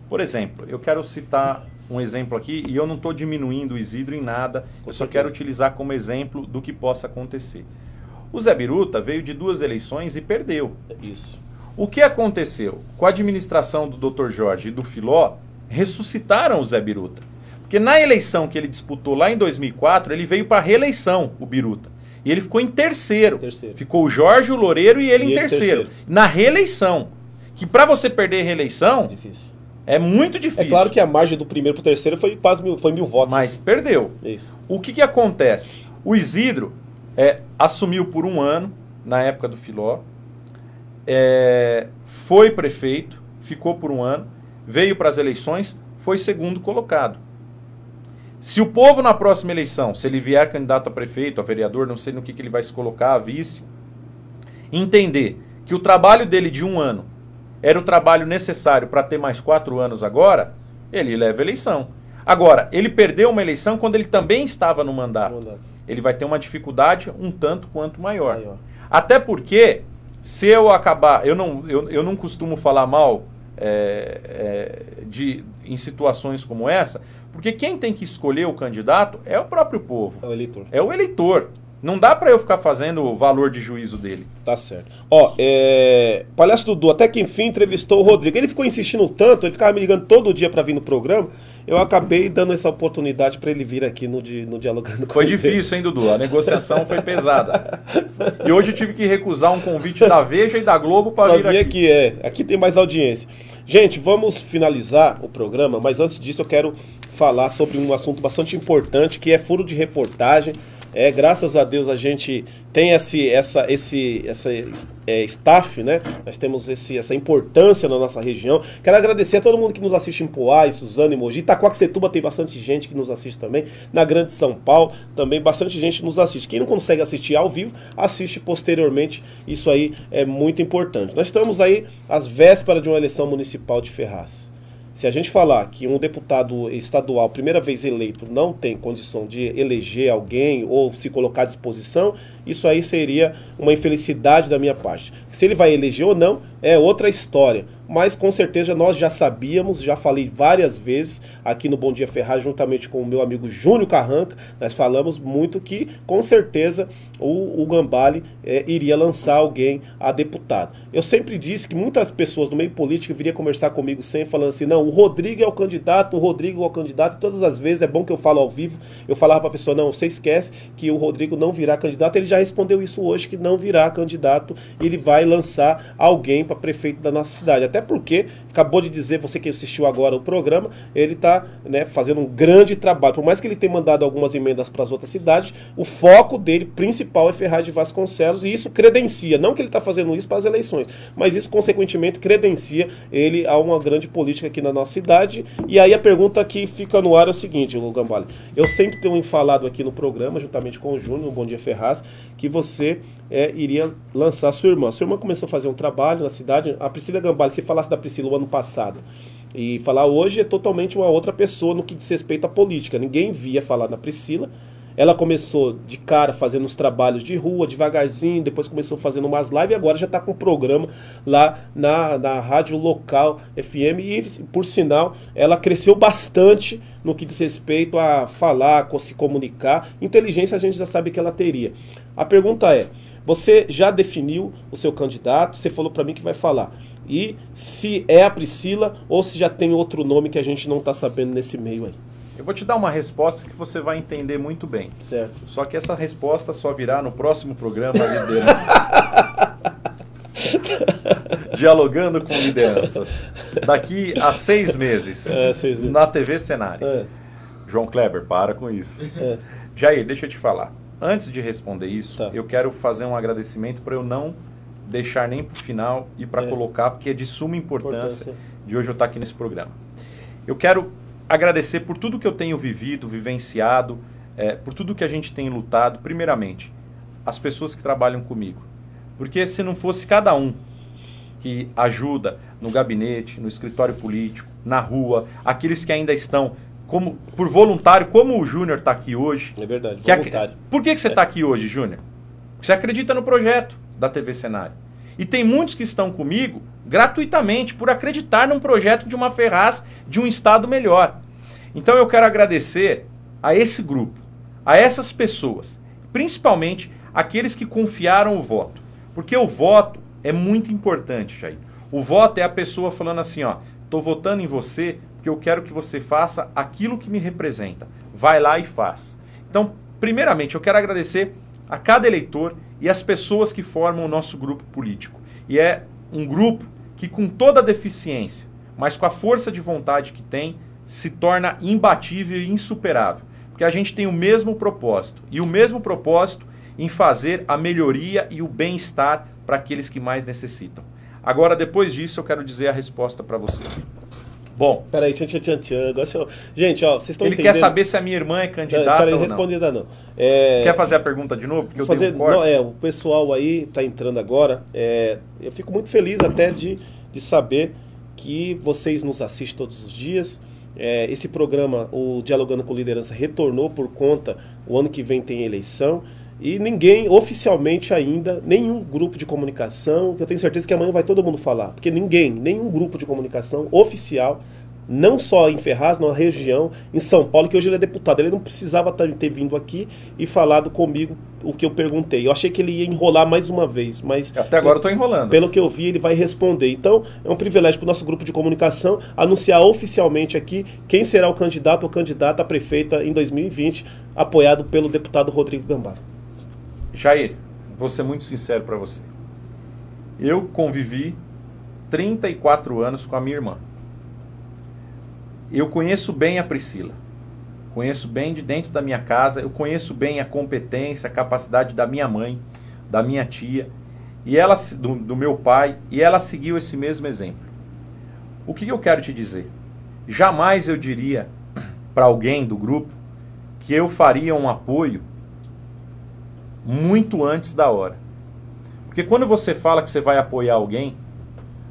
Por exemplo, eu quero citar um exemplo aqui, e eu não estou diminuindo o Isidro em nada, eu só quero utilizar como exemplo do que possa acontecer. O Zé Biruta veio de 2 eleições e perdeu. Isso. O que aconteceu? Com a administração do Dr. Jorge e do Filó, ressuscitaram o Zé Biruta. Porque na eleição que ele disputou lá em 2004, ele veio para a reeleição, o Biruta. E ele ficou em terceiro. Ficou o Jorge, o Loureiro e ele em terceiro. Na reeleição. Que para você perder a reeleição, difícil. É muito difícil. É claro que a margem do primeiro para o terceiro foi quase 1.000 votos. Mas perdeu. Isso. O que acontece? O Isidro assumiu por 1 ano, na época do Filó, foi prefeito, ficou por 1 ano, veio para as eleições, foi segundo colocado. Se o povo na próxima eleição, se ele vier candidato a prefeito, a vereador, não sei no que ele vai se colocar, a vice, entender que o trabalho dele de 1 ano era o trabalho necessário para ter mais 4 anos agora, ele leva a eleição. Agora, ele perdeu uma eleição quando ele também estava no mandato. Ele vai ter uma dificuldade um tanto quanto maior. Até porque, se eu acabar... Eu não costumo falar mal em situações como essa, porque quem tem que escolher o candidato é o próprio povo. É o eleitor. É o eleitor. Não dá pra eu ficar fazendo o valor de juízo dele. Tá certo. Ó, Palhaço Dudu, até que enfim entrevistou o Rodrigo. Ele ficou insistindo tanto, ele ficava me ligando todo dia pra vir no programa. Eu acabei dando essa oportunidade pra ele vir aqui no Dialogando com Foi difícil, hein, Dudu? A negociação foi pesada. E hoje eu tive que recusar um convite da Veja e da Globo pra vir aqui. Aqui tem mais audiência. Gente, vamos finalizar o programa, mas antes disso eu quero falar sobre um assunto bastante importante, que é furo de reportagem. Graças a Deus a gente tem esse staff, né? Nós temos essa importância na nossa região. Quero agradecer a todo mundo que nos assiste em Poá, em Suzano, em Mogi. Itaquaquecetuba tem bastante gente que nos assiste também. Na Grande São Paulo também bastante gente nos assiste. Quem não consegue assistir ao vivo, assiste posteriormente. Isso aí é muito importante. Nós estamos aí às vésperas de uma eleição municipal de Ferraz. Se a gente falar que um deputado estadual, primeira vez eleito, não tem condição de eleger alguém ou se colocar à disposição, isso aí seria uma infelicidade da minha parte. Se ele vai eleger ou não, é outra história. Mas com certeza nós já sabíamos, já falei várias vezes aqui no Bom Dia Ferraz, juntamente com o meu amigo Júnior Carranca, nós falamos muito que com certeza o Gambale iria lançar alguém a deputado. Eu sempre disse que muitas pessoas no meio político viriam conversar comigo sempre falando assim, não, o Rodrigo é o candidato, e todas as vezes, é bom que eu falo ao vivo, eu falava para a pessoa, não, você esquece que o Rodrigo não virá candidato, ele já respondeu isso hoje, que não virá candidato, ele vai lançar alguém para prefeito da nossa cidade. Até porque, acabou de dizer, você que assistiu agora o programa, ele está fazendo um grande trabalho. Por mais que ele tenha mandado algumas emendas para as outras cidades, o foco dele principal é Ferraz de Vasconcelos, e isso credencia, não que ele está fazendo isso para as eleições, mas isso consequentemente credencia ele a uma grande política aqui na nossa cidade. E aí a pergunta que fica no ar é o seguinte, Gambale, eu sempre tenho falado aqui no programa, juntamente com o Júnior, no Bom Dia Ferraz, que você iria lançar a sua irmã. Sua irmã começou a fazer um trabalho na cidade, a Priscila Gambale, se falasse da Priscila o ano passado e falar hoje, é totalmente uma outra pessoa no que diz respeito à política. Ninguém via falar na Priscila. Ela começou de cara fazendo uns trabalhos de rua, devagarzinho, depois começou fazendo umas lives e agora já está com um programa lá na rádio local FM e, por sinal, ela cresceu bastante no que diz respeito a falar, se comunicar. Inteligência a gente já sabe que ela teria. A pergunta é, você já definiu o seu candidato? Você falou para mim que vai falar. E se é a Priscila ou se já tem outro nome que a gente não está sabendo nesse meio aí? Eu vou te dar uma resposta que você vai entender muito bem. Certo. Só que essa resposta só virá no próximo programa Dialogando com Lideranças. Daqui a 6 meses. 6 meses. Na TV Cenário. João Kleber, para com isso. Jair, deixa eu te falar. Antes de responder isso, eu quero fazer um agradecimento para eu não deixar nem para o final e para colocar, porque é de suma importância de hoje eu estar aqui nesse programa. Eu quero agradecer por tudo que eu tenho vivido, vivenciado, por tudo que a gente tem lutado, primeiramente, as pessoas que trabalham comigo. Porque se não fosse cada um que ajuda no gabinete, no escritório político, na rua, aqueles que ainda estão por voluntário, como o Júnior está aqui hoje. É verdade, voluntário. Por que você está aqui hoje, Júnior? Porque você acredita no projeto da TV Cenário. E tem muitos que estão comigo gratuitamente por acreditar num projeto de uma Ferraz, de um estado melhor. Então eu quero agradecer a esse grupo, a essas pessoas, principalmente aqueles que confiaram o voto. Porque o voto é muito importante, Jair. O voto é a pessoa falando assim, ó, estou votando em você porque eu quero que você faça aquilo que me representa. Vai lá e faz. Então, primeiramente, eu quero agradecer a cada eleitor e as pessoas que formam o nosso grupo político. E é um grupo que, com toda a deficiência, mas com a força de vontade que tem, se torna imbatível e insuperável. Porque a gente tem o mesmo propósito. E o mesmo propósito em fazer a melhoria e o bem-estar para aqueles que mais necessitam. Agora, depois disso, eu quero dizer a resposta para você. Bom. Peraí, gente, ó, vocês estão entendendo? Ele quer saber se a minha irmã é candidata ou não. Respondida não. Quer fazer a pergunta de novo? Porque eu dei um corte. Não, o pessoal aí está entrando agora. Eu fico muito feliz até de saber que vocês nos assistem todos os dias. Esse programa, o Dialogando com Liderança, retornou por conta, o ano que vem tem eleição. E ninguém, oficialmente ainda, nenhum grupo de comunicação, que eu tenho certeza que amanhã vai todo mundo falar, porque nenhum grupo de comunicação oficial, não só em Ferraz, na região, em São Paulo, que hoje ele é deputado, ele não precisava ter vindo aqui e falado comigo o que eu perguntei. Eu achei que ele ia enrolar mais uma vez, mas... Até agora eu estou enrolando. Pelo que eu vi, ele vai responder. Então, é um privilégio para o nosso grupo de comunicação anunciar oficialmente aqui quem será o candidato ou candidata a prefeita em 2020, apoiado pelo deputado Rodrigo Gambara. Jair, vou ser muito sincero para você. Eu convivi 34 anos com a minha irmã. Eu conheço bem a Priscila. Conheço bem de dentro da minha casa. Eu conheço bem a competência, a capacidade da minha mãe, da minha tia, e ela, do meu pai, e ela seguiu esse mesmo exemplo. O que eu quero te dizer? Jamais eu diria para alguém do grupo que eu faria um apoio muito antes da hora. Porque quando você fala que você vai apoiar alguém,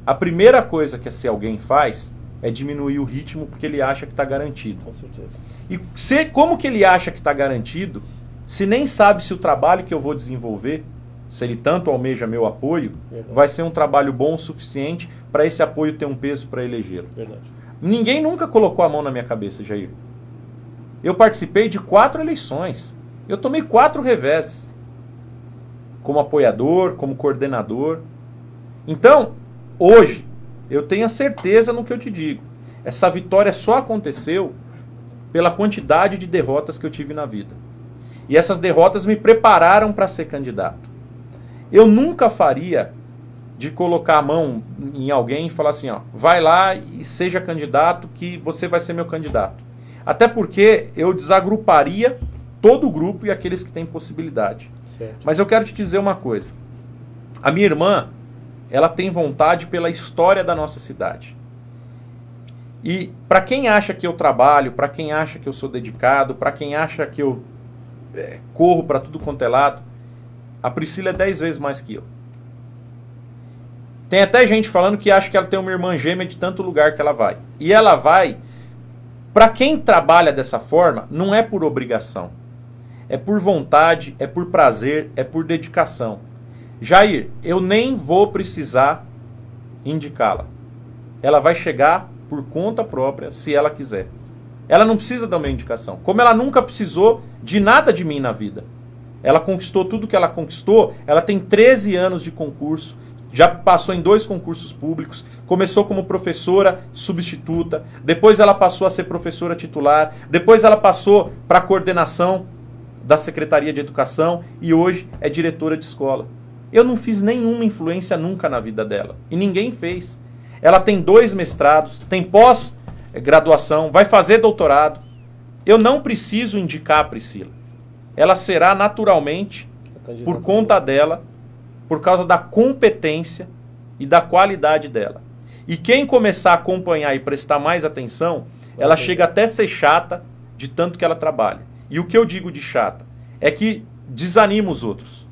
a primeira coisa que esse alguém faz é diminuir o ritmo porque ele acha que está garantido. Com certeza. E como que ele acha que está garantido, se nem sabe se o trabalho que eu vou desenvolver, se ele tanto almeja meu apoio, vai ser um trabalho bom o suficiente para esse apoio ter um peso para elegê-lo. Ninguém nunca colocou a mão na minha cabeça, Jair. Eu participei de 4 eleições. Eu tomei 4 reveses. Como apoiador, como coordenador. Então, hoje, eu tenho a certeza no que eu te digo. Essa vitória só aconteceu pela quantidade de derrotas que eu tive na vida. E essas derrotas me prepararam para ser candidato. Eu nunca faria de colocar a mão em alguém e falar assim, ó, vai lá e seja candidato que você vai ser meu candidato. Até porque eu desagruparia todo o grupo e aqueles que têm possibilidade. Certo. Mas eu quero te dizer uma coisa. A minha irmã, ela tem vontade pela história da nossa cidade. E para quem acha que eu trabalho, para quem acha que eu sou dedicado, para quem acha que eu corro para tudo quanto é lado, a Priscila é 10 vezes mais que eu. Tem até gente falando que acha que ela tem uma irmã gêmea de tanto lugar que ela vai. E ela vai, para quem trabalha dessa forma, não é por obrigação. É por vontade, é por prazer, é por dedicação. Jair, eu nem vou precisar indicá-la. Ela vai chegar por conta própria, se ela quiser. Ela não precisa da minha indicação. Como ela nunca precisou de nada de mim na vida. Ela conquistou tudo que ela conquistou. Ela tem 13 anos de concurso. Já passou em 2 concursos públicos. Começou como professora substituta. Depois ela passou a ser professora titular. Depois ela passou para a coordenação da Secretaria de Educação. E hoje é diretora de escola. Eu não fiz nenhuma influência nunca na vida dela. E ninguém fez. Ela tem 2 mestrados, tem pós-graduação, vai fazer doutorado. Eu não preciso indicar a Priscila. Ela será naturalmente, por conta dela, por causa da competência e da qualidade dela. E quem começar a acompanhar e prestar mais atenção, ela chega até a ser chata de tanto que ela trabalha. E o que eu digo de chata é que desanima os outros.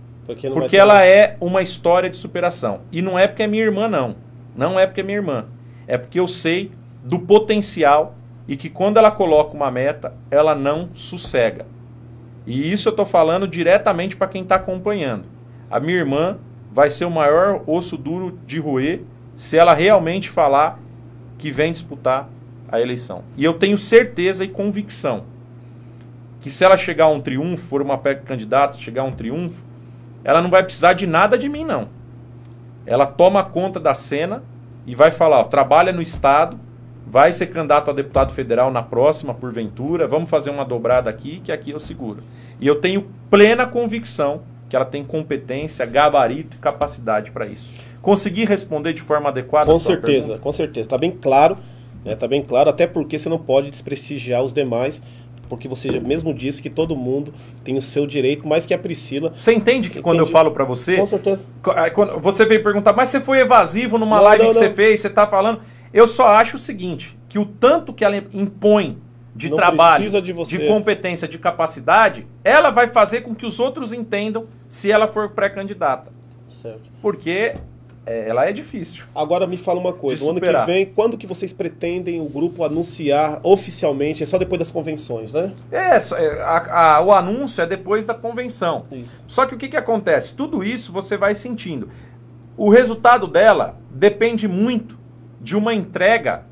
Porque ela é uma história de superação. E não é porque é minha irmã, não. Não é porque é minha irmã. É porque eu sei do potencial e que quando ela coloca uma meta, ela não sossega. E isso eu estou falando diretamente para quem está acompanhando. A minha irmã vai ser o maior osso duro de roer se ela realmente falar que vem disputar a eleição. E eu tenho certeza e convicção que se ela chegar a um triunfo, for uma pré-candidata, chegar a um triunfo, ela não vai precisar de nada de mim, não. Ela toma conta da cena e vai falar, ó, trabalha no Estado, vai ser candidato a deputado federal na próxima, porventura, vamos fazer uma dobrada aqui, que aqui eu seguro. E eu tenho plena convicção que ela tem competência, gabarito e capacidade para isso. Consegui responder de forma adequada a sua pergunta? Com certeza. Está bem claro, né? Tá bem claro, até porque você não pode desprestigiar os demais, porque você mesmo disse que todo mundo tem o seu direito, mais que a Priscila. Você entende que quando eu falo para você... Com certeza. Quando você veio perguntar, mas você foi evasivo numa live que você fez, você está falando... Eu só acho o seguinte, que o tanto que ela impõe de não trabalho, de competência, de capacidade, ela vai fazer com que os outros entendam se ela for pré-candidata. Certo. Porque ela é difícil. Agora me fala uma coisa, o ano que vem, quando que vocês pretendem o grupo anunciar oficialmente? É só depois das convenções, né? O anúncio é depois da convenção. Isso. Só que o que acontece? Tudo isso você vai sentindo. O resultado dela depende muito de uma entrega,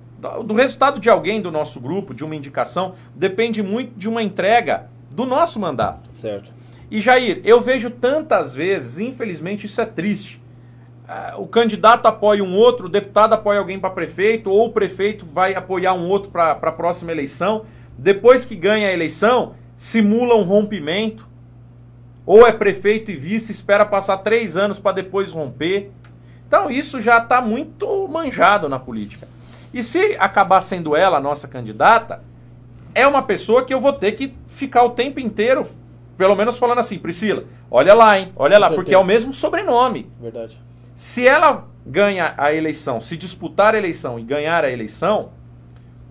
do resultado de alguém do nosso grupo, de uma indicação, depende muito de uma entrega do nosso mandato. Certo. E Jair, eu vejo tantas vezes, infelizmente isso é triste, o candidato apoia um outro, o deputado apoia alguém para prefeito, ou o prefeito vai apoiar um outro para a próxima eleição, depois que ganha a eleição, simula um rompimento, ou é prefeito e vice, espera passar 3 anos para depois romper. Então isso já está muito manjado na política. E se acabar sendo ela a nossa candidata, é uma pessoa que eu vou ter que ficar o tempo inteiro, pelo menos falando assim, Priscila, olha lá, hein? Olha lá, porque é o mesmo sobrenome. Verdade. Se ela ganha a eleição, se disputar a eleição e ganhar a eleição,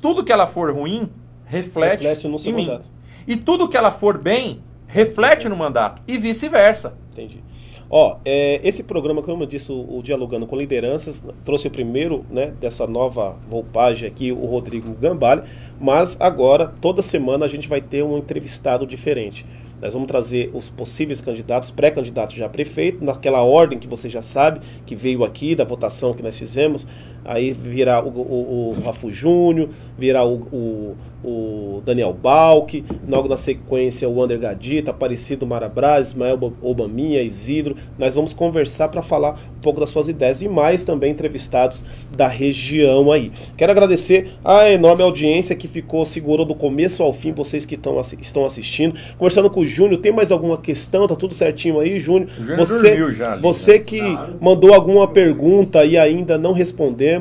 tudo que ela for ruim, reflete no seu mandato. E tudo que ela for bem, reflete no mandato. E vice-versa. Entendi. Ó, esse programa, como eu disse, o Dialogando com Lideranças, trouxe o primeiro, né, dessa nova roupagem aqui, o Rodrigo Gambale, mas agora, toda semana, a gente vai ter um entrevistado diferente. Nós vamos trazer os possíveis candidatos, pré-candidatos já a prefeito, naquela ordem que você já sabe, que veio aqui, da votação que nós fizemos. Aí virá o Rafa Júnior, virá o Daniel Balck, logo na sequência o Ander Gadita, Aparecido Marabras, Ismael Obaminha, Isidro. Nós vamos conversar para falar um pouco das suas ideias e mais também entrevistados da região aí. Quero agradecer a enorme audiência que segurou do começo ao fim, vocês que estão assistindo. Conversando com o Júnior, tem mais alguma questão? Tá tudo certinho aí, Júnior? Você que mandou alguma pergunta e ainda não respondemos,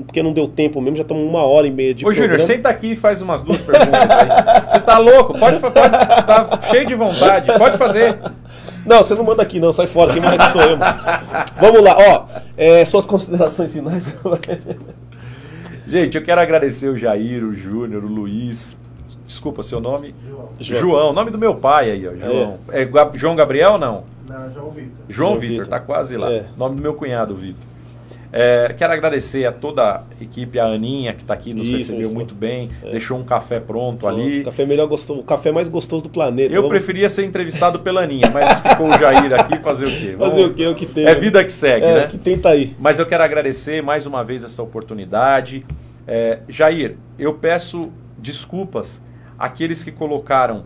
porque não deu tempo mesmo, já estamos 1h30 de programa. Ô Júnior, senta aqui e faz umas 2 perguntas aí. Você tá louco? Pode, tá cheio de vontade, pode fazer. Não, você não manda aqui não, sai fora, quem manda aqui sou eu. Vamos lá, ó, suas considerações finais. Gente, eu quero agradecer o Jair, o Júnior, o Luiz. Desculpa, seu nome? João, nome do meu pai aí, ó, João. É João Gabriel ou não? Não, é João Vitor. João Vitor, tá quase lá. Nome do meu cunhado, Vitor. Quero agradecer a toda a equipe, a Aninha, que está aqui, nos recebeu muito bem, deixou um café pronto ali. O café mais gostoso do planeta. Eu preferia ser entrevistado pela Aninha, mas ficou o Jair aqui, fazer o quê? Fazer o quê? O que tem. É vida que segue, né? Que tem tá aí. Mas eu quero agradecer mais uma vez essa oportunidade. Jair, eu peço desculpas àqueles que colocaram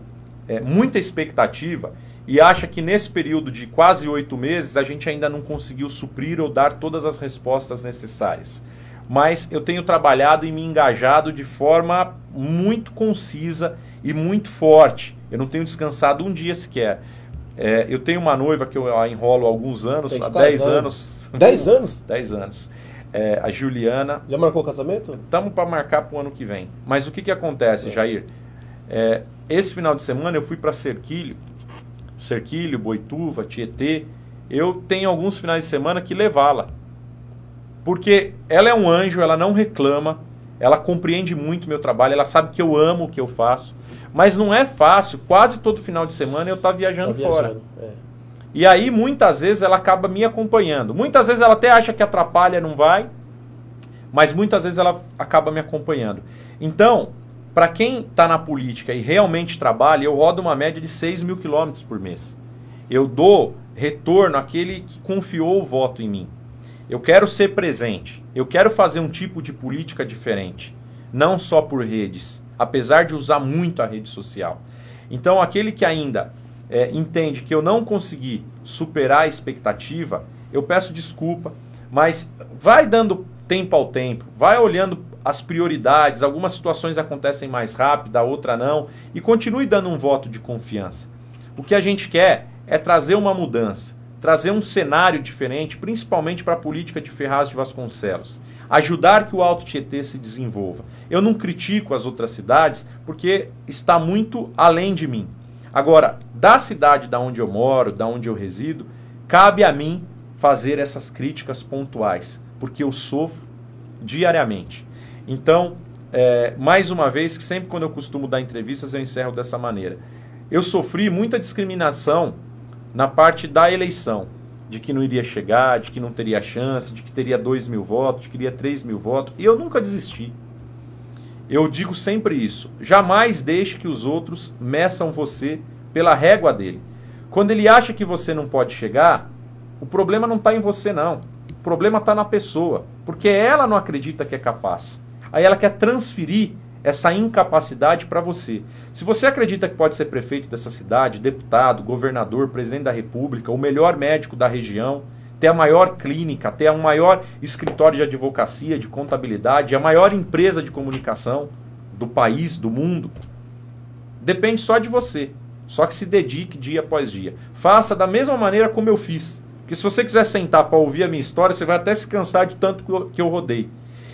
muita expectativa e acha que nesse período de quase 8 meses a gente ainda não conseguiu suprir ou dar todas as respostas necessárias. Mas eu tenho trabalhado e me engajado de forma muito concisa e muito forte. Eu não tenho descansado um dia sequer. Eu tenho uma noiva que eu enrolo há alguns anos, há 10 anos. 10 anos? 10 anos. A Juliana. Já marcou o casamento? Estamos para marcar para o ano que vem. Mas o que acontece, Jair? Esse final de semana eu fui para Cerquilho, Boituva, Tietê. Eu tenho alguns finais de semana que levá-la. Porque ela é um anjo, ela não reclama, ela compreende muito o meu trabalho, ela sabe que eu amo o que eu faço. Mas não é fácil, quase todo final de semana eu estar viajando fora. E aí muitas vezes ela acaba me acompanhando. Muitas vezes ela até acha que atrapalha, não vai. Mas muitas vezes ela acaba me acompanhando. Então, para quem está na política e realmente trabalha, eu rodo uma média de 6 mil quilômetros por mês. Eu dou retorno àquele que confiou o voto em mim. Eu quero ser presente. Eu quero fazer um tipo de política diferente. Não só por redes, apesar de usar muito a rede social. Então, aquele que ainda entende que eu não consegui superar a expectativa, eu peço desculpa, mas vai dando tempo ao tempo, vai olhando as prioridades, algumas situações acontecem mais rápido, a outra não, e continue dando um voto de confiança. O que a gente quer é trazer uma mudança, trazer um cenário diferente, principalmente para a política de Ferraz de Vasconcelos. Ajudar que o Alto Tietê se desenvolva. Eu não critico as outras cidades, porque está muito além de mim. Agora, da cidade da onde eu moro, da onde eu resido, cabe a mim fazer essas críticas pontuais, porque eu sofro diariamente. Então, mais uma vez, que sempre quando eu costumo dar entrevistas, eu encerro dessa maneira. Eu sofri muita discriminação na parte da eleição, de que não iria chegar, de que não teria chance, de que teria 2 mil votos, de que teria 3 mil votos, e eu nunca desisti. Eu digo sempre isso, jamais deixe que os outros meçam você pela régua dele. Quando ele acha que você não pode chegar, o problema não está em você não, o problema está na pessoa, porque ela não acredita que é capaz. Aí ela quer transferir essa incapacidade para você. Se você acredita que pode ser prefeito dessa cidade, deputado, governador, presidente da república, o melhor médico da região, ter a maior clínica, ter o maior escritório de advocacia, de contabilidade, a maior empresa de comunicação do país, do mundo, depende só de você. Só que se dedique dia após dia. Faça da mesma maneira como eu fiz. Porque se você quiser sentar para ouvir a minha história, você vai até se cansar de tanto que eu rodei.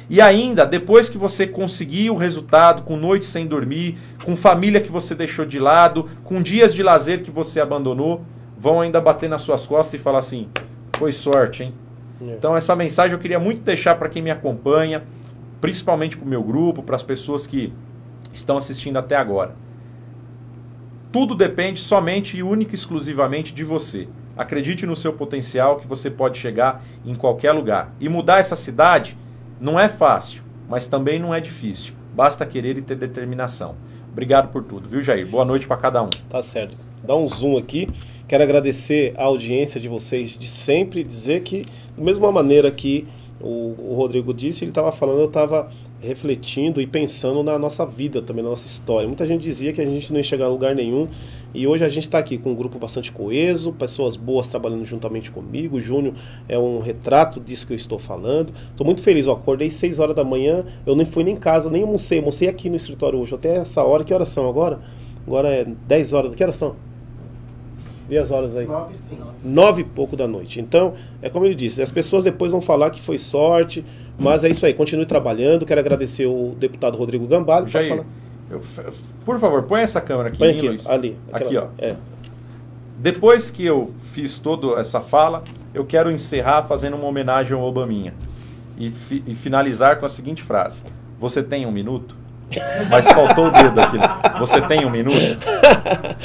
E ainda, depois que você conseguir o resultado, com noites sem dormir, com família que você deixou de lado, com dias de lazer que você abandonou, vão ainda bater nas suas costas e falar assim, foi sorte, hein? Então essa mensagem eu queria muito deixar para quem me acompanha, principalmente para o meu grupo, para as pessoas que estão assistindo até agora. Tudo depende somente e única e exclusivamente de você. Acredite no seu potencial, que você pode chegar em qualquer lugar. E mudar essa cidade não é fácil, mas também não é difícil. Basta querer e ter determinação. Obrigado por tudo, viu, Jair? Boa noite para cada um. Tá certo. Dá um zoom aqui. Quero agradecer a audiência de vocês de sempre, dizer que, da mesma maneira que o Rodrigo disse, ele estava falando, eu estava refletindo e pensando na nossa vida também, na nossa história. Muita gente dizia que a gente não ia chegar a lugar nenhum, e hoje a gente está aqui com um grupo bastante coeso, pessoas boas trabalhando juntamente comigo. O Júnior é um retrato disso que eu estou falando. Estou muito feliz, eu acordei 6 horas da manhã, eu nem fui nem em casa, nem almocei aqui no escritório hoje, até essa hora. Que horas são agora? Agora é 10 horas, que horas são? Vê as horas aí. 9 e pouco da noite. Então, é como ele disse, as pessoas depois vão falar que foi sorte, mas é isso aí, continue trabalhando. Quero agradecer o deputado Rodrigo Gambale. Jair, por favor, põe essa câmera aqui, põe aqui, Luiz. Ali. Aqui, ó. Depois que eu fiz toda essa fala, eu quero encerrar fazendo uma homenagem ao Obaminha e finalizar com a seguinte frase: você tem 1 minuto? Mas faltou o dedo aqui. Você tem 1 minuto?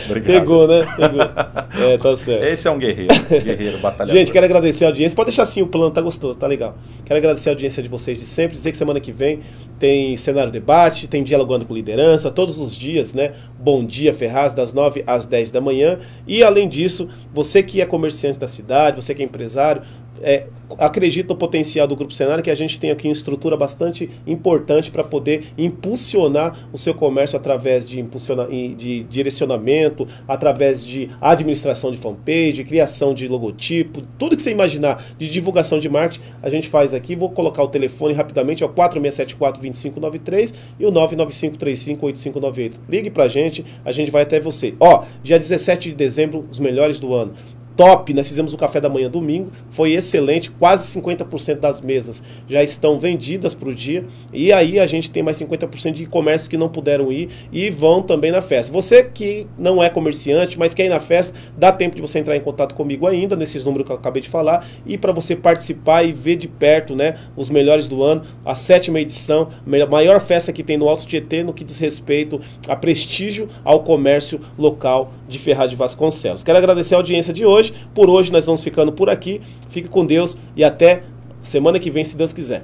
Obrigado. Pegou, né? Pegou. Tá certo. Esse é um guerreiro batalhador. Gente, quero agradecer a audiência. Pode deixar assim o plano, tá gostoso, tá legal. Quero agradecer a audiência de vocês de sempre. Dizer que semana que vem tem cenário debate, tem dialogando com liderança, todos os dias, né? Bom Dia Ferraz, das 9 às 10 da manhã. E além disso, você que é comerciante da cidade, você que é empresário, acredita no potencial do Grupo Senar, que a gente tem aqui uma estrutura bastante importante para poder impulsionar o seu comércio através de direcionamento, através de administração de fanpage, criação de logotipo, tudo que você imaginar de divulgação de marketing, a gente faz aqui. Vou colocar o telefone rapidamente, é o 4674-2593 e o 99535-8598. Ligue pra gente, a gente vai até você. Dia 17 de dezembro, os melhores do ano. Top, nós fizemos o café da manhã domingo, foi excelente, quase 50% das mesas já estão vendidas para o dia, e aí a gente tem mais 50% de comércios que não puderam ir e vão também na festa. Você que não é comerciante, mas quer ir na festa, dá tempo de você entrar em contato comigo ainda, nesses números que eu acabei de falar, e para você participar e ver de perto, né, os melhores do ano, a 7ª edição, a maior festa que tem no Alto Tietê, no que diz respeito a prestígio ao comércio local de Ferraz de Vasconcelos. Quero agradecer a audiência de hoje. Por hoje nós vamos ficando por aqui. Fique com Deus e até semana que vem, se Deus quiser.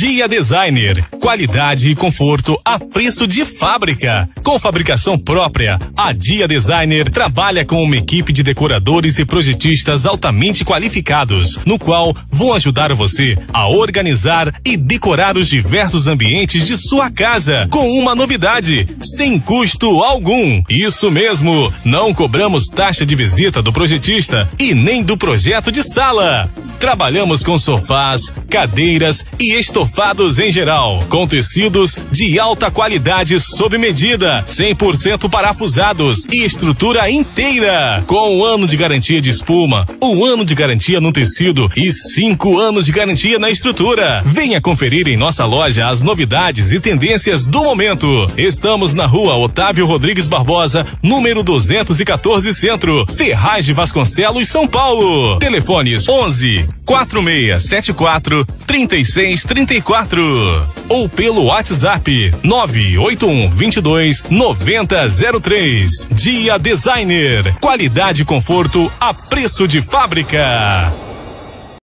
Dia Designer, qualidade e conforto a preço de fábrica. Com fabricação própria, a Dia Designer trabalha com uma equipe de decoradores e projetistas altamente qualificados, no qual vão ajudar você a organizar e decorar os diversos ambientes de sua casa, com uma novidade, sem custo algum. Isso mesmo, não cobramos taxa de visita do projetista e nem do projeto de sala. Trabalhamos com sofás, cadeiras e estofados em geral, com tecidos de alta qualidade sob medida, 100% parafusados e estrutura inteira, com 1 ano de garantia de espuma, 1 ano de garantia no tecido e 5 anos de garantia na estrutura. Venha conferir em nossa loja as novidades e tendências do momento. Estamos na rua Otávio Rodrigues Barbosa, número 214 Centro, Ferraz de Vasconcelos, São Paulo. Telefones 11 4674 3634 ou pelo WhatsApp 981 22 9003. Dia Designer, qualidade e conforto a preço de fábrica.